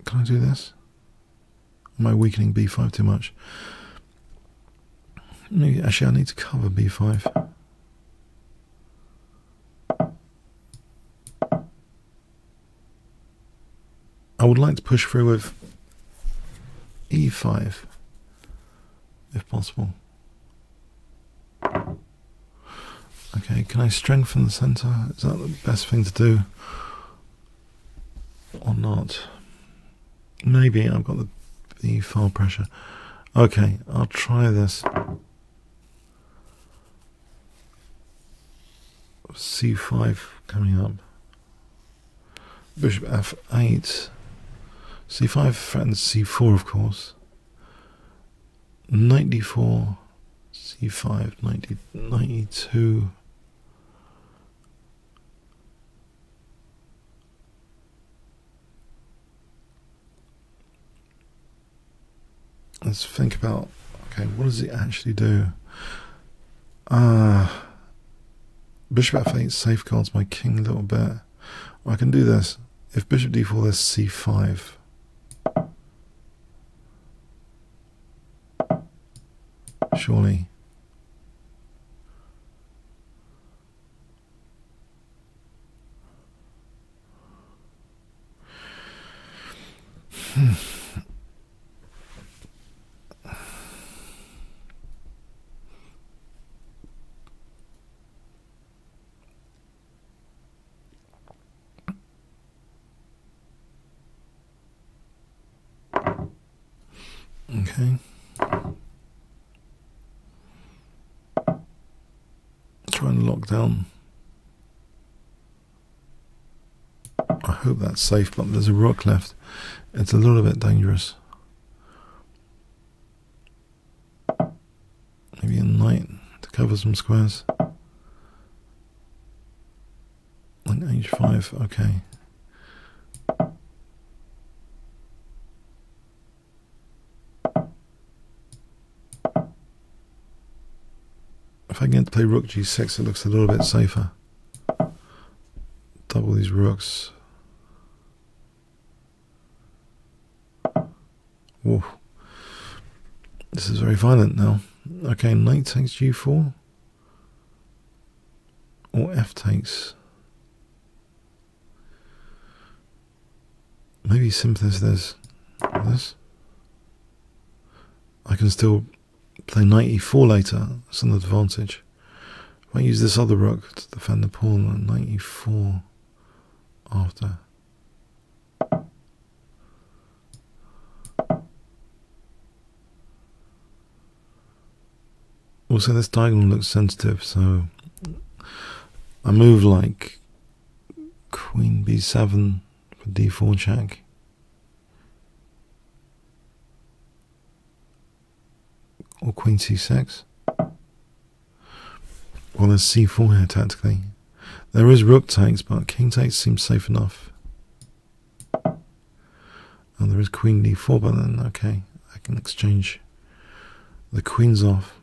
Can I do this? Am I weakening b5 too much? Maybe, actually, I need to cover b5. I would like to push through with e5, if possible. Okay, can I strengthen the center? Is that the best thing to do? Or not? Maybe. I've got the file pressure. Okay, I'll try this. c5 coming up. Bishop f8. c5 threatens c4, of course. Knight d4, c5, knight e2. Let's think about, okay, what does it actually do? Bishop f8 safeguards my king a little bit. I can do this. If bishop d4, there's c5. Surely. Okay. Try and lock down. I hope that's safe, but there's a rook left. It's a little bit dangerous. Maybe a knight to cover some squares. Like h5, okay. If I get to play rook g6, it looks a little bit safer. Double these rooks. Whoa. This is very violent now. Okay, knight takes g4. Or f takes. Maybe simplest there's this. I can still play knight e4 later. That's an advantage. If I use this other rook to defend the pawn, and knight e4 after. Also, this diagonal looks sensitive, so I move like queen b7 for d4 check. Or queen c6. Well, there's c4 here tactically. There is rook takes, but king takes seems safe enough. And there is queen d4, but then, okay, I can exchange the queens off.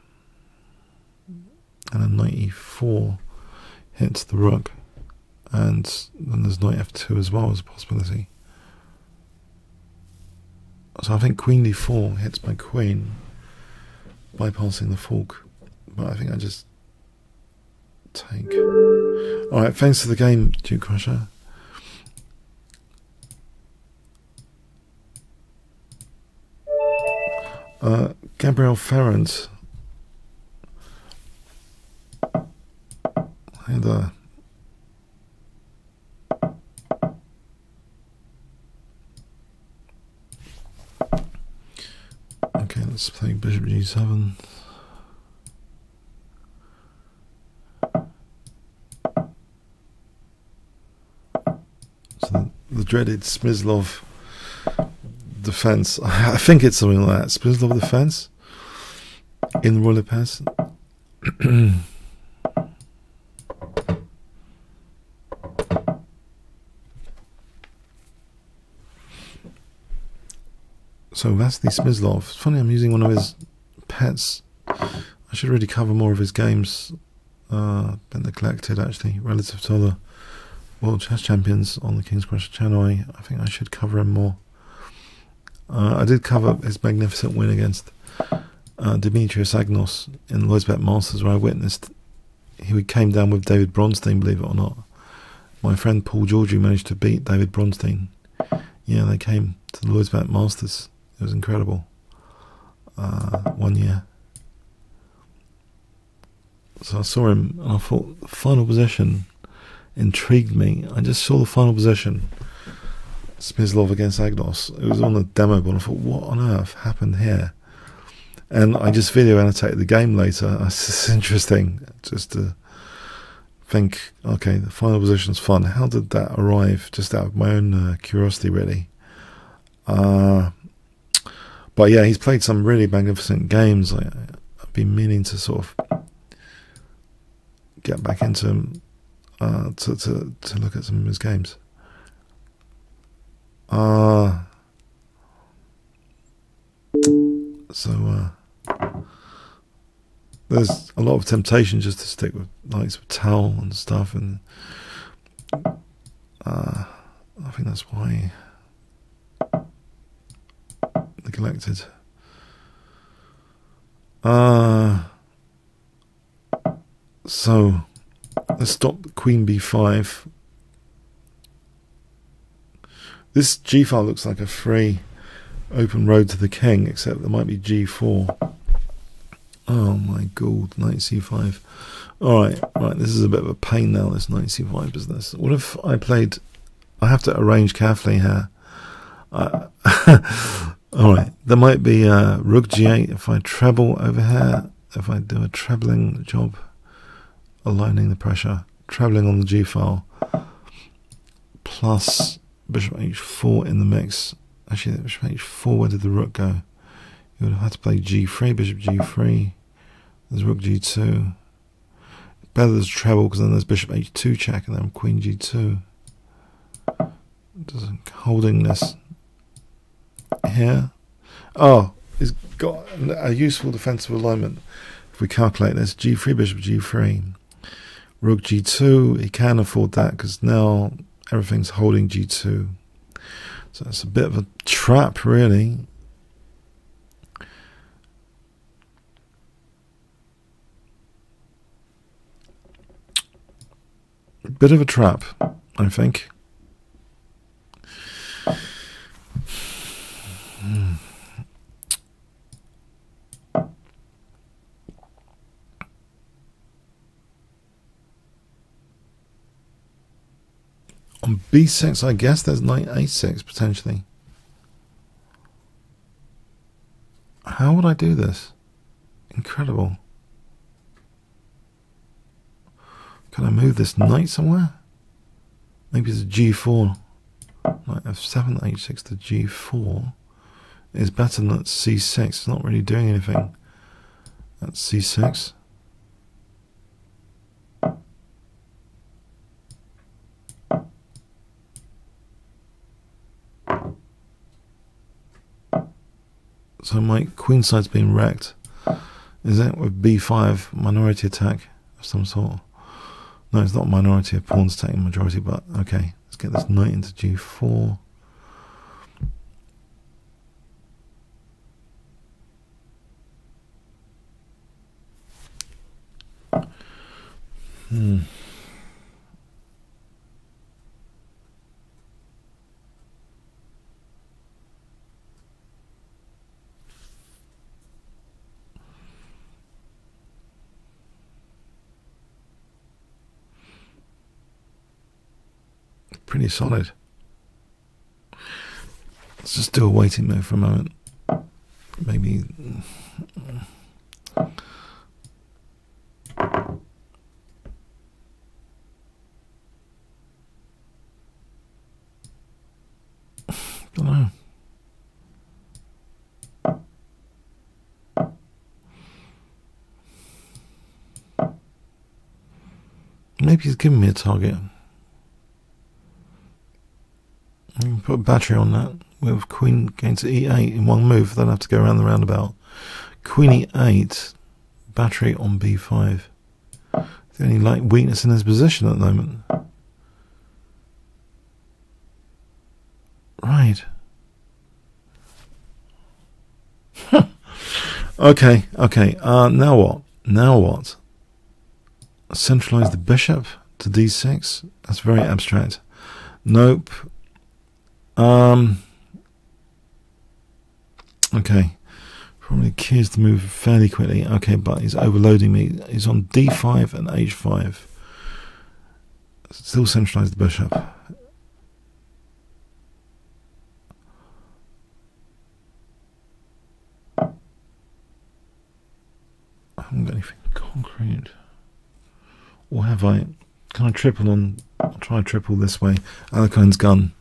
And then knight e4 hits the rook. And then there's knight f2 as well as a possibility. So I think queen d4 hits my queen, bypassing the fork, but I think I just take. Alright, thanks for the game, Kingscrusher. Gabriel Ferrand had a okay, let's play bishop g7. So the dreaded Smyslov defense. I think it's something like that. Smyslov defense in Royal Pass. So Vasily Smyslov. It's funny, I'm using one of his pets. I should really cover more of his games. Been neglected actually, relative to other World Chess Champions on the Kingscrusher channel. I think I should cover him more. I did cover his magnificent win against Demetrius Agnos in Lloydsbet Masters, where I witnessed he came down with David Bronstein, believe it or not. My friend Paul Georgiou managed to beat David Bronstein. Yeah, they came to the Lloydsbet Masters. It was incredible. 1 year. So I saw him and I thought the final position intrigued me. I just saw the final position. Smyslov against Agnos. It was on the demo board. I thought, what on earth happened here? And I just video annotated the game later. It's just interesting just to think, okay, the final position's fun. How did that arrive? Just out of my own curiosity, really. But yeah, he's played some really magnificent games. I've been meaning to sort of get back into him, to look at some of his games. So there's a lot of temptation just to stick with likes of Tal and stuff, and I think that's why neglected. So let's stop Queen B5. This G file looks like a free open road to the king, except there might be G4. Oh my god, knight C5. Alright, right, this is a bit of a pain now, this knight C5 business. What if I played... I have to arrange carefully here. Alright, there might be rook G8 if I treble over here. If I do a trebling job, aligning the pressure, trebling on the G file, plus bishop H4 in the mix. Actually, bishop H4, where did the rook go? You would have had to play G3, bishop G3. There's rook G2. Better there's treble, because then there's bishop H2 check, and then queen G2. Just holding this here. Oh, it's got a useful defensive alignment. If we calculate this, G3, bishop G3, rook G2, he can afford that, because now everything's holding G2. So it's a bit of a trap, really. A bit of a trap, I think. On B6, I guess there's knight A6 potentially. How would I do this? Incredible. Can I move this knight somewhere? Maybe it's a G4. Knight F7, H6 to G4 is better than at C6. It's not really doing anything at C6. So my queen side's been wrecked. Is that with B5 minority attack of some sort? No, it's not minority, a pawn's taking majority, but okay. Let's get this knight into G4. Pretty solid. Let's just do a waiting move for a moment. Maybe. Don't know. Maybe he's giving me a target. I can put a battery on that with queen going to E8 in one move. Then I have to go around the roundabout. Queen E8, battery on B5. The only like weakness in his position at the moment. Right. Okay. Now what? Now what? Centralize the bishop to D6. That's very abstract. Nope. Okay. Probably accused to move fairly quickly. Okay, but he's overloading me. He's on D5 and H5. Still centralize the bishop. I haven't got anything concrete. Or have I? Can I triple on? I'll try a triple this way. Alicone's gun.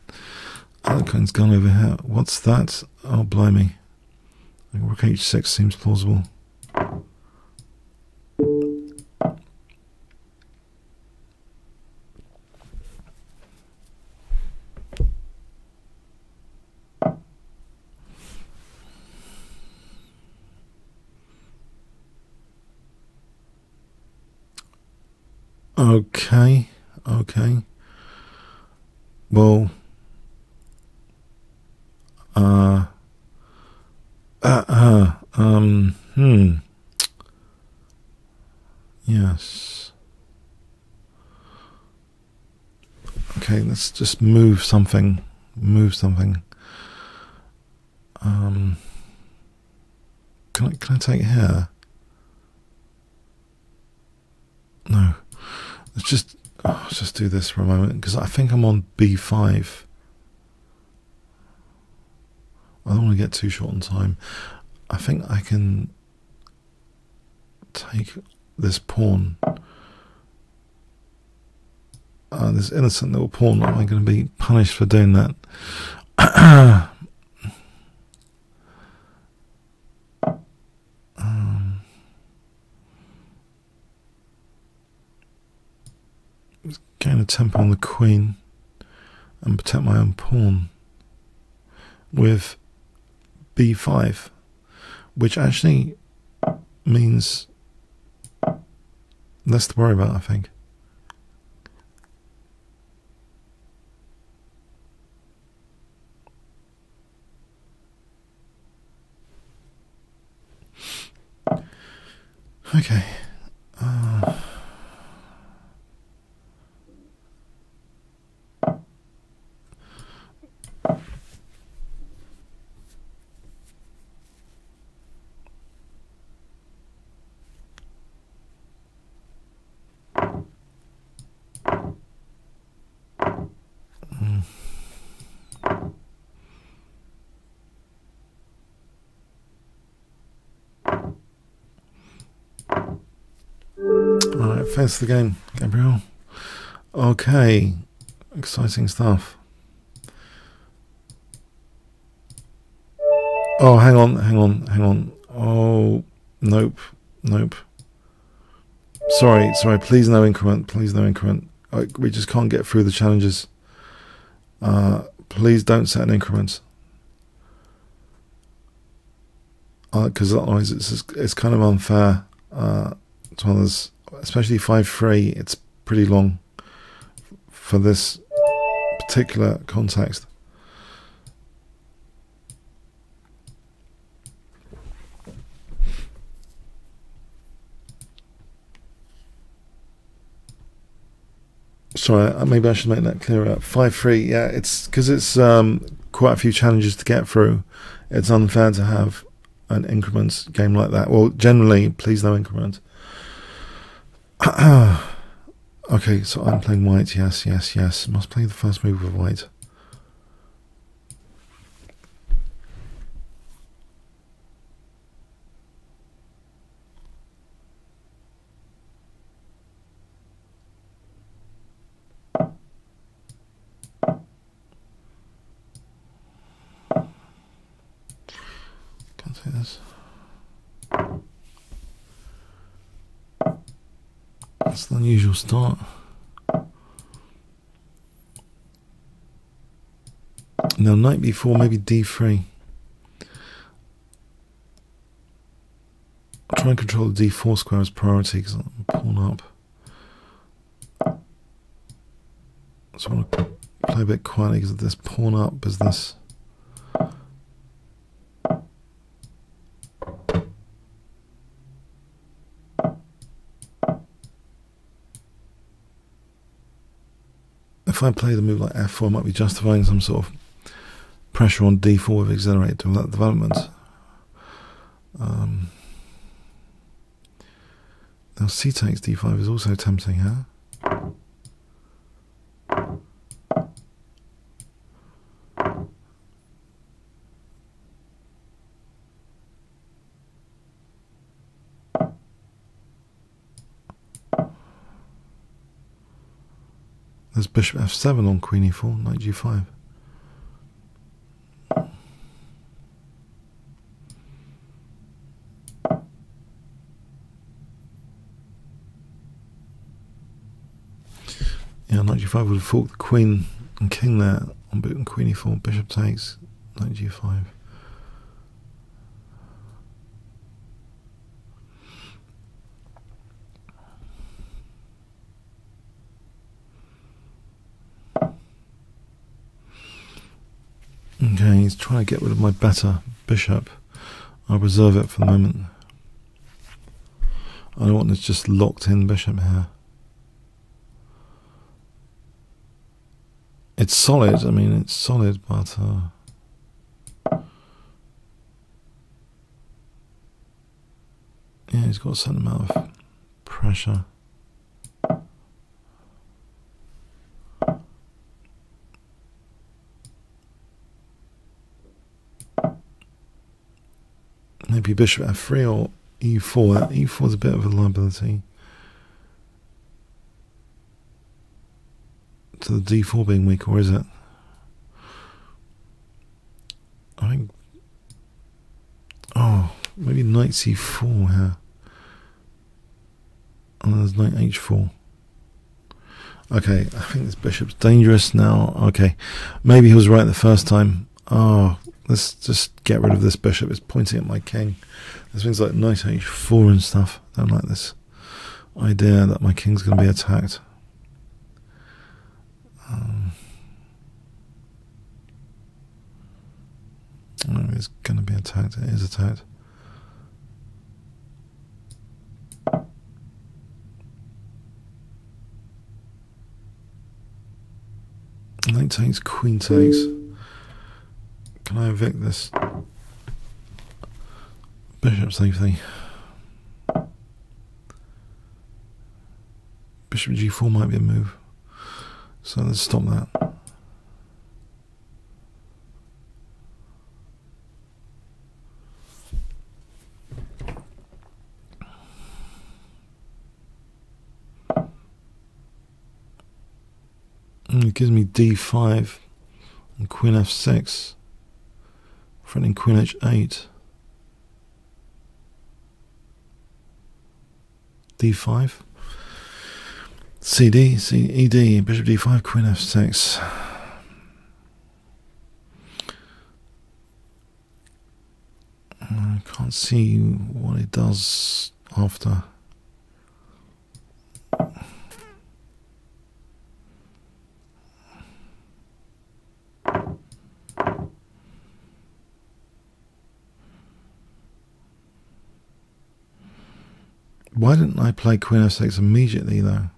Alicone's gun over here. What's that? Oh, blimey. Rook h6 seems plausible. Okay, okay. Well, yes. Okay, let's just move something. Move something. Can I take here? No. Let's just do this for a moment, because I think I'm on b5. I don't want to get too short on time. I think I can take this pawn. This innocent little pawn. Am I going to be punished for doing that? Gain a tempo on the queen and protect my own pawn with b5, which actually means less to worry about, I think. Okay. Alright, thanks for the game, Gabriel. Okay, exciting stuff. Oh, hang on. Oh, nope. Sorry, please no increment, we just can't get through the challenges. Please don't set an increment. Because otherwise it's kind of unfair to others, especially 5-3. It's pretty long for this particular context. Sorry, maybe I should make that clearer. 5-3, yeah, it's because it's quite a few challenges to get through. It's unfair to have an increment game like that. Well, generally, please no increment. Okay, so I'm playing white. Yes. Must play the first move of white. Can't say this. That's an unusual start. Now knight b4, maybe d3. I'll try and control the d4 square as priority because I'm pawn up. So I want to play a bit quietly because of this pawn up business. If I play the move like f4, I might be justifying some sort of pressure on d4 with accelerated development. Now c takes d5 is also tempting here. There's bishop f7 on queen e4, knight g5. Yeah, knight g5 would have forked the queen and king there on queen e4, bishop takes, knight g5. Okay, he's trying to get rid of my better bishop. I'll reserve it for the moment. I don't want this just locked in bishop here. It's solid, I mean, it's solid, but yeah, he's got a certain amount of pressure. Maybe bishop f3 or e4. E4 is a bit of a liability to the d4 being weak, or is it? I think. Oh, maybe knight c4 here. And there's knight h4. Okay, I think this bishop's dangerous now. Okay, maybe he was right the first time. Oh, let's just get rid of this bishop. It's pointing at my king. There's things like knight h4 and stuff. I don't like this idea that my king's going to be attacked. Oh, it's going to be attacked. It is attacked. Knight takes, queen takes. Can I evict this bishop safely? Bishop g4 might be a move, so let's stop that. It gives me d5 and queen f6, threatening queen h8. d5, cd, ed, bishop d5, queen f6. I can't see what it does after. Why didn't I play queen f6 immediately though?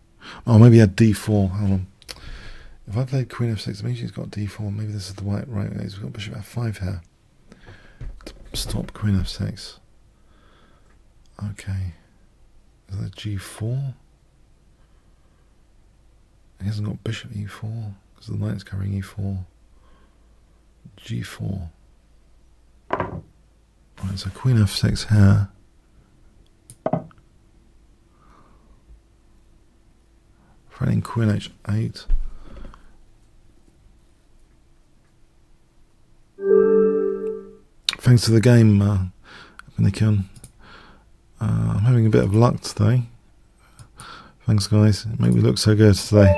Oh, maybe he had d4. Hold on. If I played queen f6 immediately, he's got d4. Maybe this is the right. He's got bishop f5 here to stop queen f6. Okay. Is that g4? He hasn't got bishop e4 because the knight's carrying e4. g4. Right, so queen f6 here. Threatening queen h8. Thanks to the game, Nikion. I'm having a bit of luck today. Thanks, guys. It made me look so good today.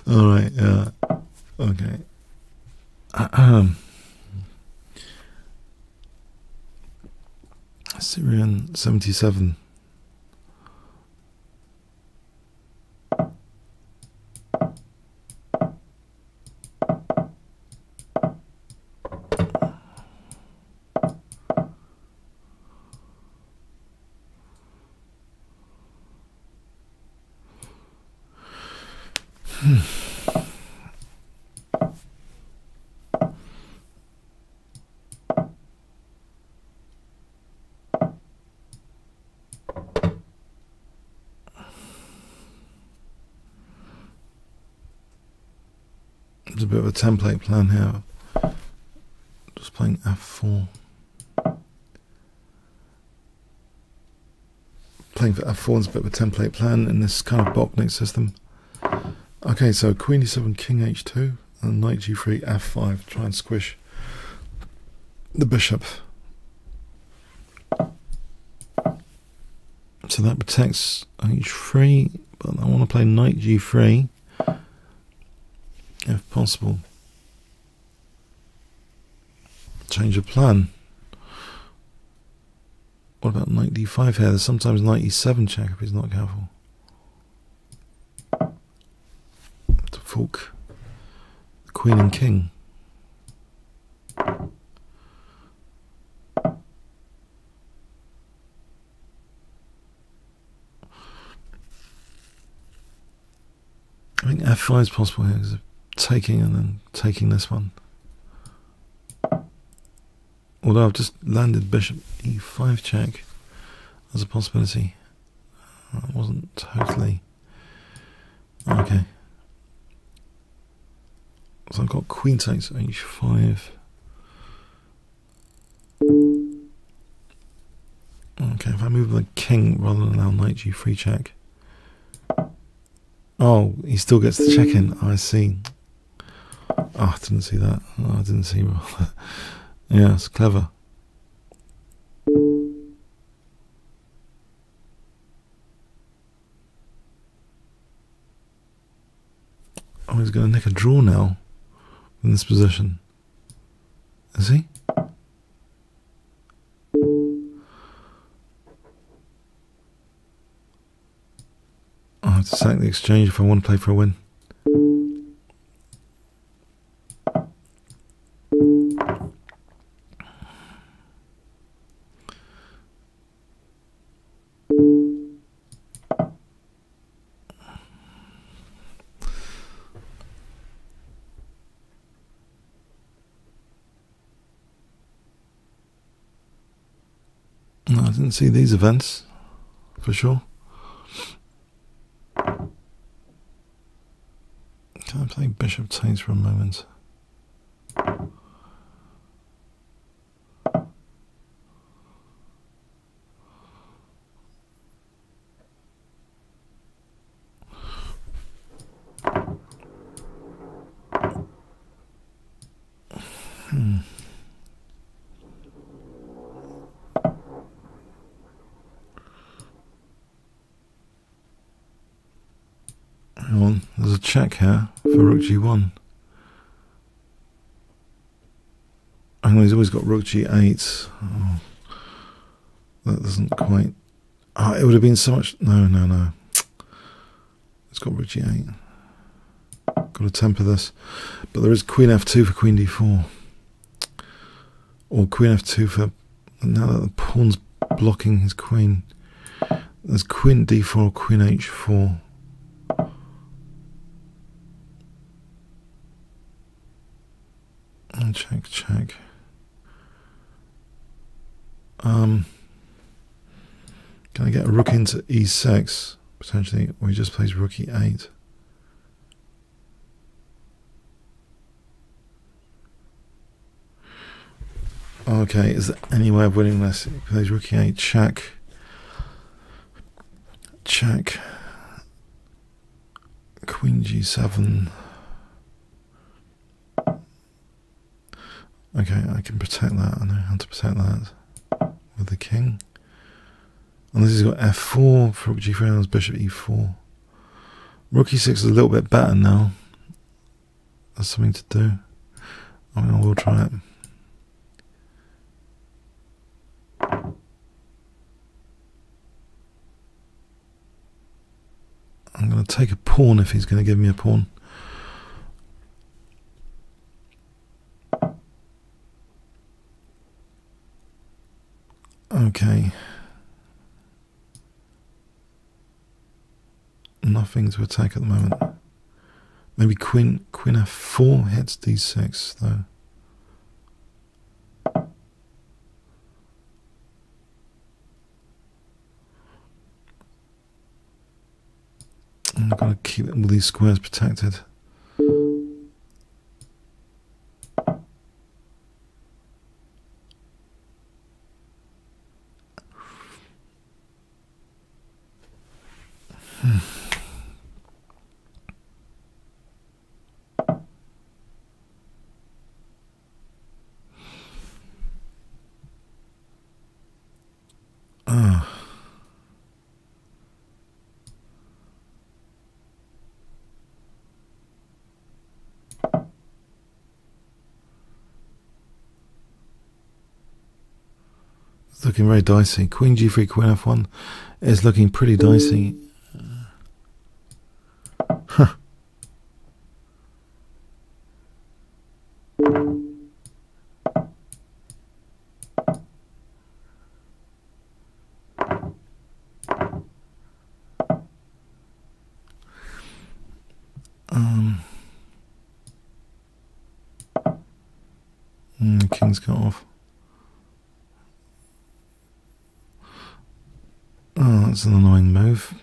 Alright, yeah. Okay. Syrian 77. There's a bit of a template plan here. Just playing f4. Playing for f4 is a bit of a template plan in this kind of Botnik system. Okay, so queen e7, king h2, and knight g3, f5. Try and squish the bishop. So that protects h3, but I want to play knight g3 if possible. Change of plan. What about knight d5 here? There's sometimes knight e7 check if he's not careful. To fork the queen and king. I think f5 is possible here because of taking and then taking this one. Although I've just landed bishop e5 check as a possibility. It wasn't totally. Okay. So I've got queen takes h5. Okay, if I move the king rather than allow knight g3 check. Oh, he still gets the check in. I see. Oh, I didn't see that. Oh, I didn't see. Yeah, it's clever. Oh, he's going to nick a draw now in this position. Is he? I have to sack the exchange if I want to play for a win. No, I didn't see these events, for sure. Can I play bishop takes for a moment? Hang on, there's a check here for rook g1. Hang on, he's always got rook g8. Oh, that doesn't quite. Oh, it would have been so much. No. It's got rook g8. Got to temper this. But there is queen f2 for queen d4. Or queen f2 for. Now that the pawn's blocking his queen. There's queen d4, queen h4. And check. Can I get a rook into e6 potentially, or he just plays rook e8? Okay, is there any way of winning this? He plays rook e8, check, queen g7. Okay, I can protect that. I know how to protect that with the king. And this has got f4 for rook g3, and there's bishop e4. Rook e6 is a little bit better now. There's something to do. I mean, I will try it. I'm going to take a pawn if he's going to give me a pawn. Okay. Nothing to attack at the moment. Maybe queen f4 hits d6 though. I've got to keep all these squares protected. It's looking very dicey. Queen G3, Queen F1 is looking pretty dicey. Huh. The king's got off. Oh, that's an annoying move.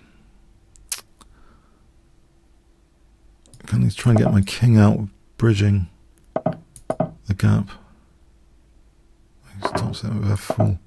Can I try and get my king out, bridging the gap? He stops it with F4.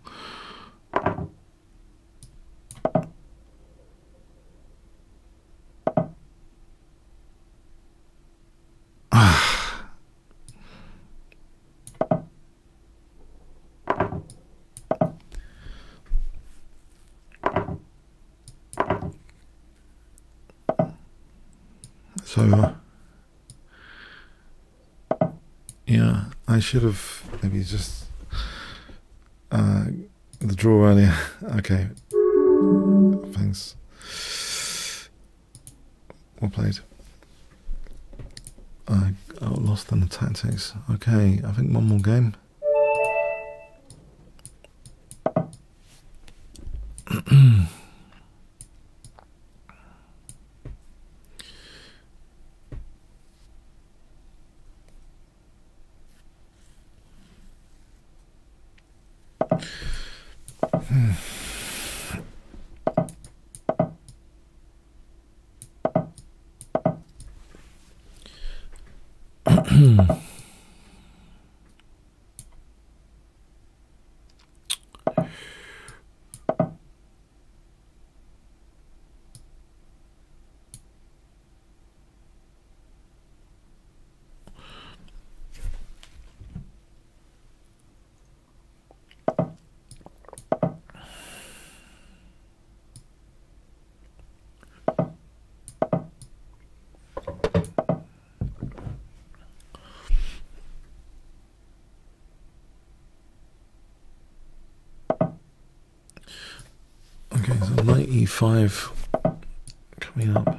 So, yeah, I should have maybe just the draw earlier. Okay, thanks. Well played. I lost in the tactics. Okay, I think one more game. Okay, so knight e5 coming up.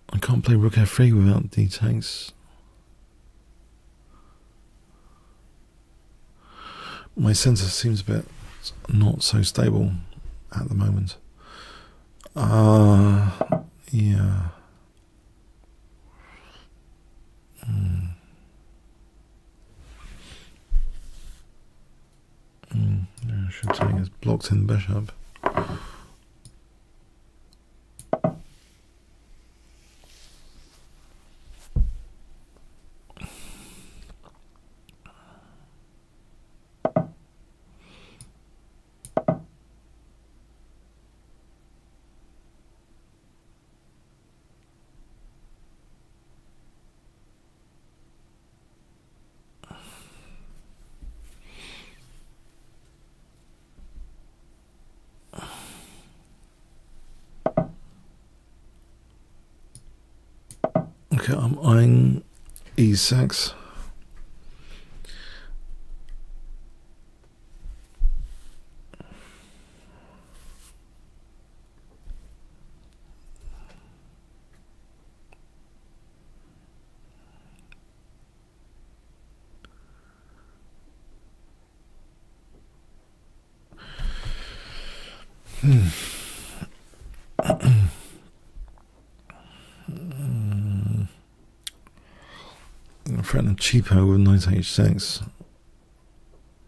I can't play rook f3 without d takes. My sensor seems a bit not so stable at the moment. Yeah. Yeah, I should take it's blocked in bishop. Okay, I'm eyeing e6. I'm threatening cheapo with knight h6.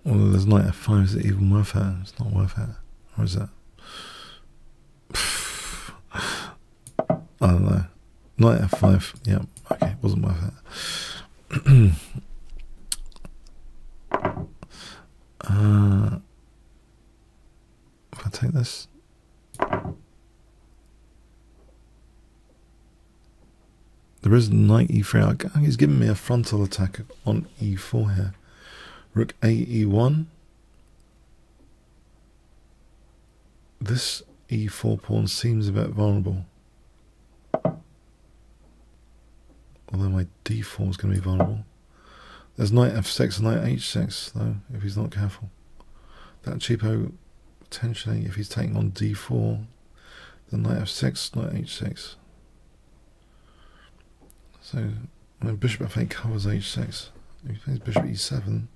Although there's knight f5, is it even worth it? It's not worth it. Or is it? I don't know. Knight f5, yeah, okay, wasn't worth it. If I take this. There is knight e3. He's giving me a frontal attack on e4 here. Rook a e1. This e4 pawn seems a bit vulnerable. Although my d4 is going to be vulnerable. There's knight f6 and knight h6 though, if he's not careful. That cheapo, potentially, if he's taking on d4, then knight f6, knight h6. So, when bishop f8 covers h6, if he plays bishop e7,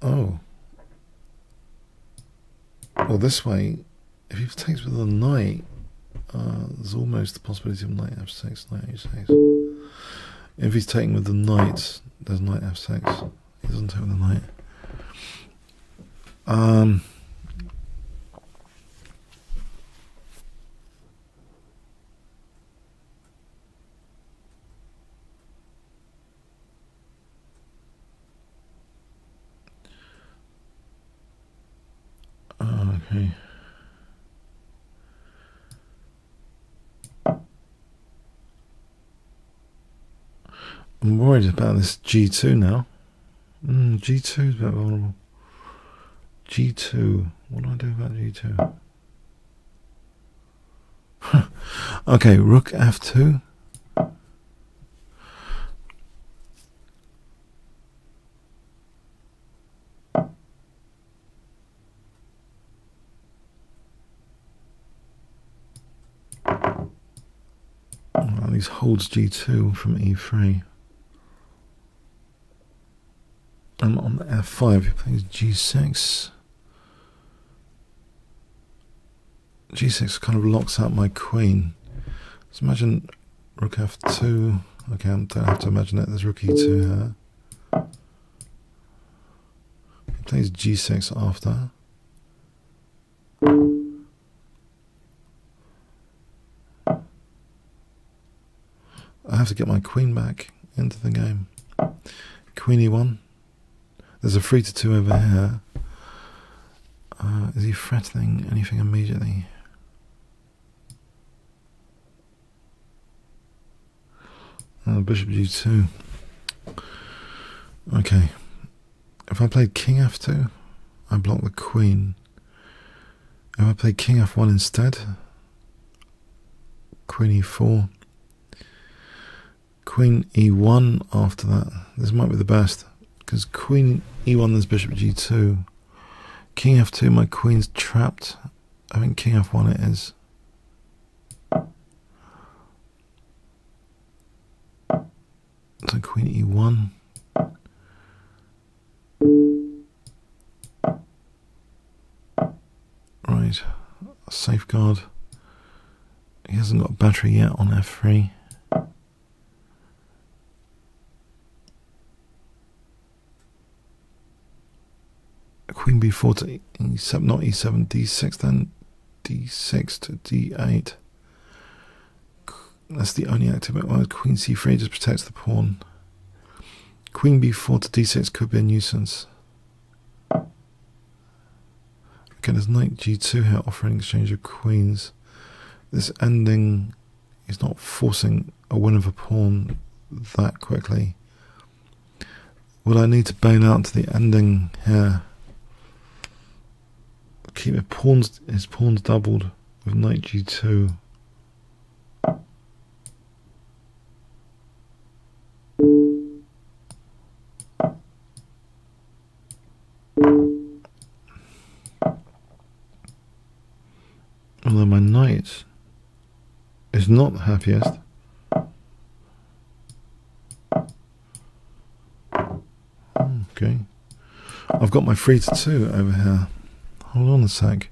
oh. Well, this way, if he takes with a knight, there's almost the possibility of knight f6, knight h6. If he's taking with the knight, there's knight f6. He doesn't take with the knight. Okay. I'm worried about this g2 now. G2 is a bit vulnerable. G2. What do I do about g2? Okay, rook f2. Well, these holds g2 from e3. And on the f5, he plays g6. G6 kind of locks out my queen. Let's imagine rook f2. Okay, I don't have to imagine it. There's rook e2 here. He plays g6 after. I have to get my queen back into the game. Queen e1. There's a 3-2 over here. Is he threatening anything immediately? Bishop g2. Okay. If I played king f2, I block the queen. If I play king f1 instead, queen e4. Queen e1 after that. This might be the best, because queen e1 there's bishop g2. King f2, my queen's trapped. I think king f1 it is. So queen e1. Right, safeguard. He hasn't got a battery yet on f3. Queen b4 to e7, not e7, d6, then d6 to d8. That's the only active bit. Well, queen c3 just protects the pawn. Queen b4 to d6 could be a nuisance. Okay, there's knight g2 here offering exchange of queens. This ending is not forcing a win of a pawn that quickly. Would I need to bail out to the ending here? Keep his pawns doubled with knight g2. Although my knight is not the happiest. Okay. I've got my 3-2 over here. Hold on a sec.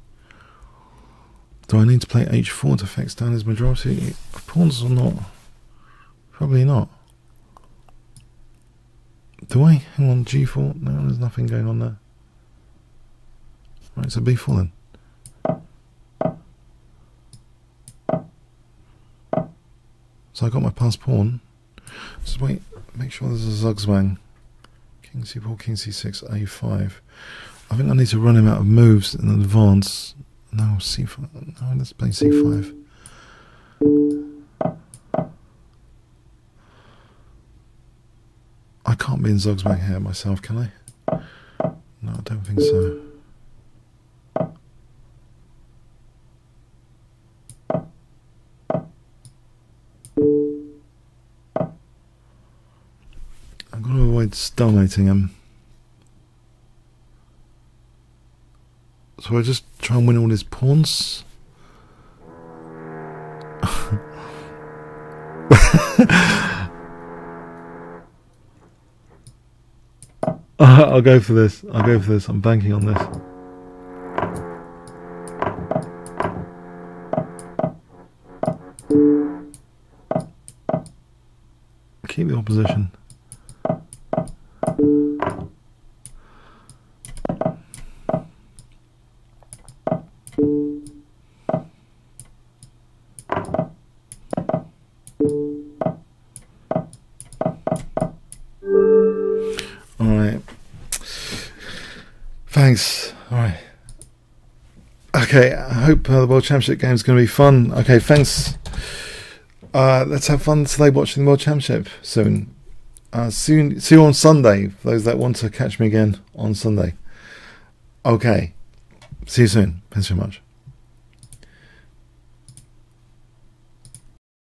Do I need to play h4 to fix down his majority of pawns or not? Probably not. Do I? Hang on, g4? No, there's nothing going on there. Right, so b4 then. So I got my passed pawn. Just wait, make sure there's a zugzwang. King c4, king c6, a5. I think I need to run him out of moves in advance. No, c5. No, let's play c5. I can't be in Zogzbang here myself, can I? No, I don't think so. I've got to avoid stalemating him. So I just try and win all his pawns. I'll go for this. I'll go for this. I'm banking on this. Keep the opposition. Alright. Thanks. Alright. Okay, I hope the World Championship game is going to be fun. Okay, thanks. Let's have fun today watching the World Championship soon. See you on Sunday, for those that want to catch me again on Sunday. Okay. See you soon. Thanks very much.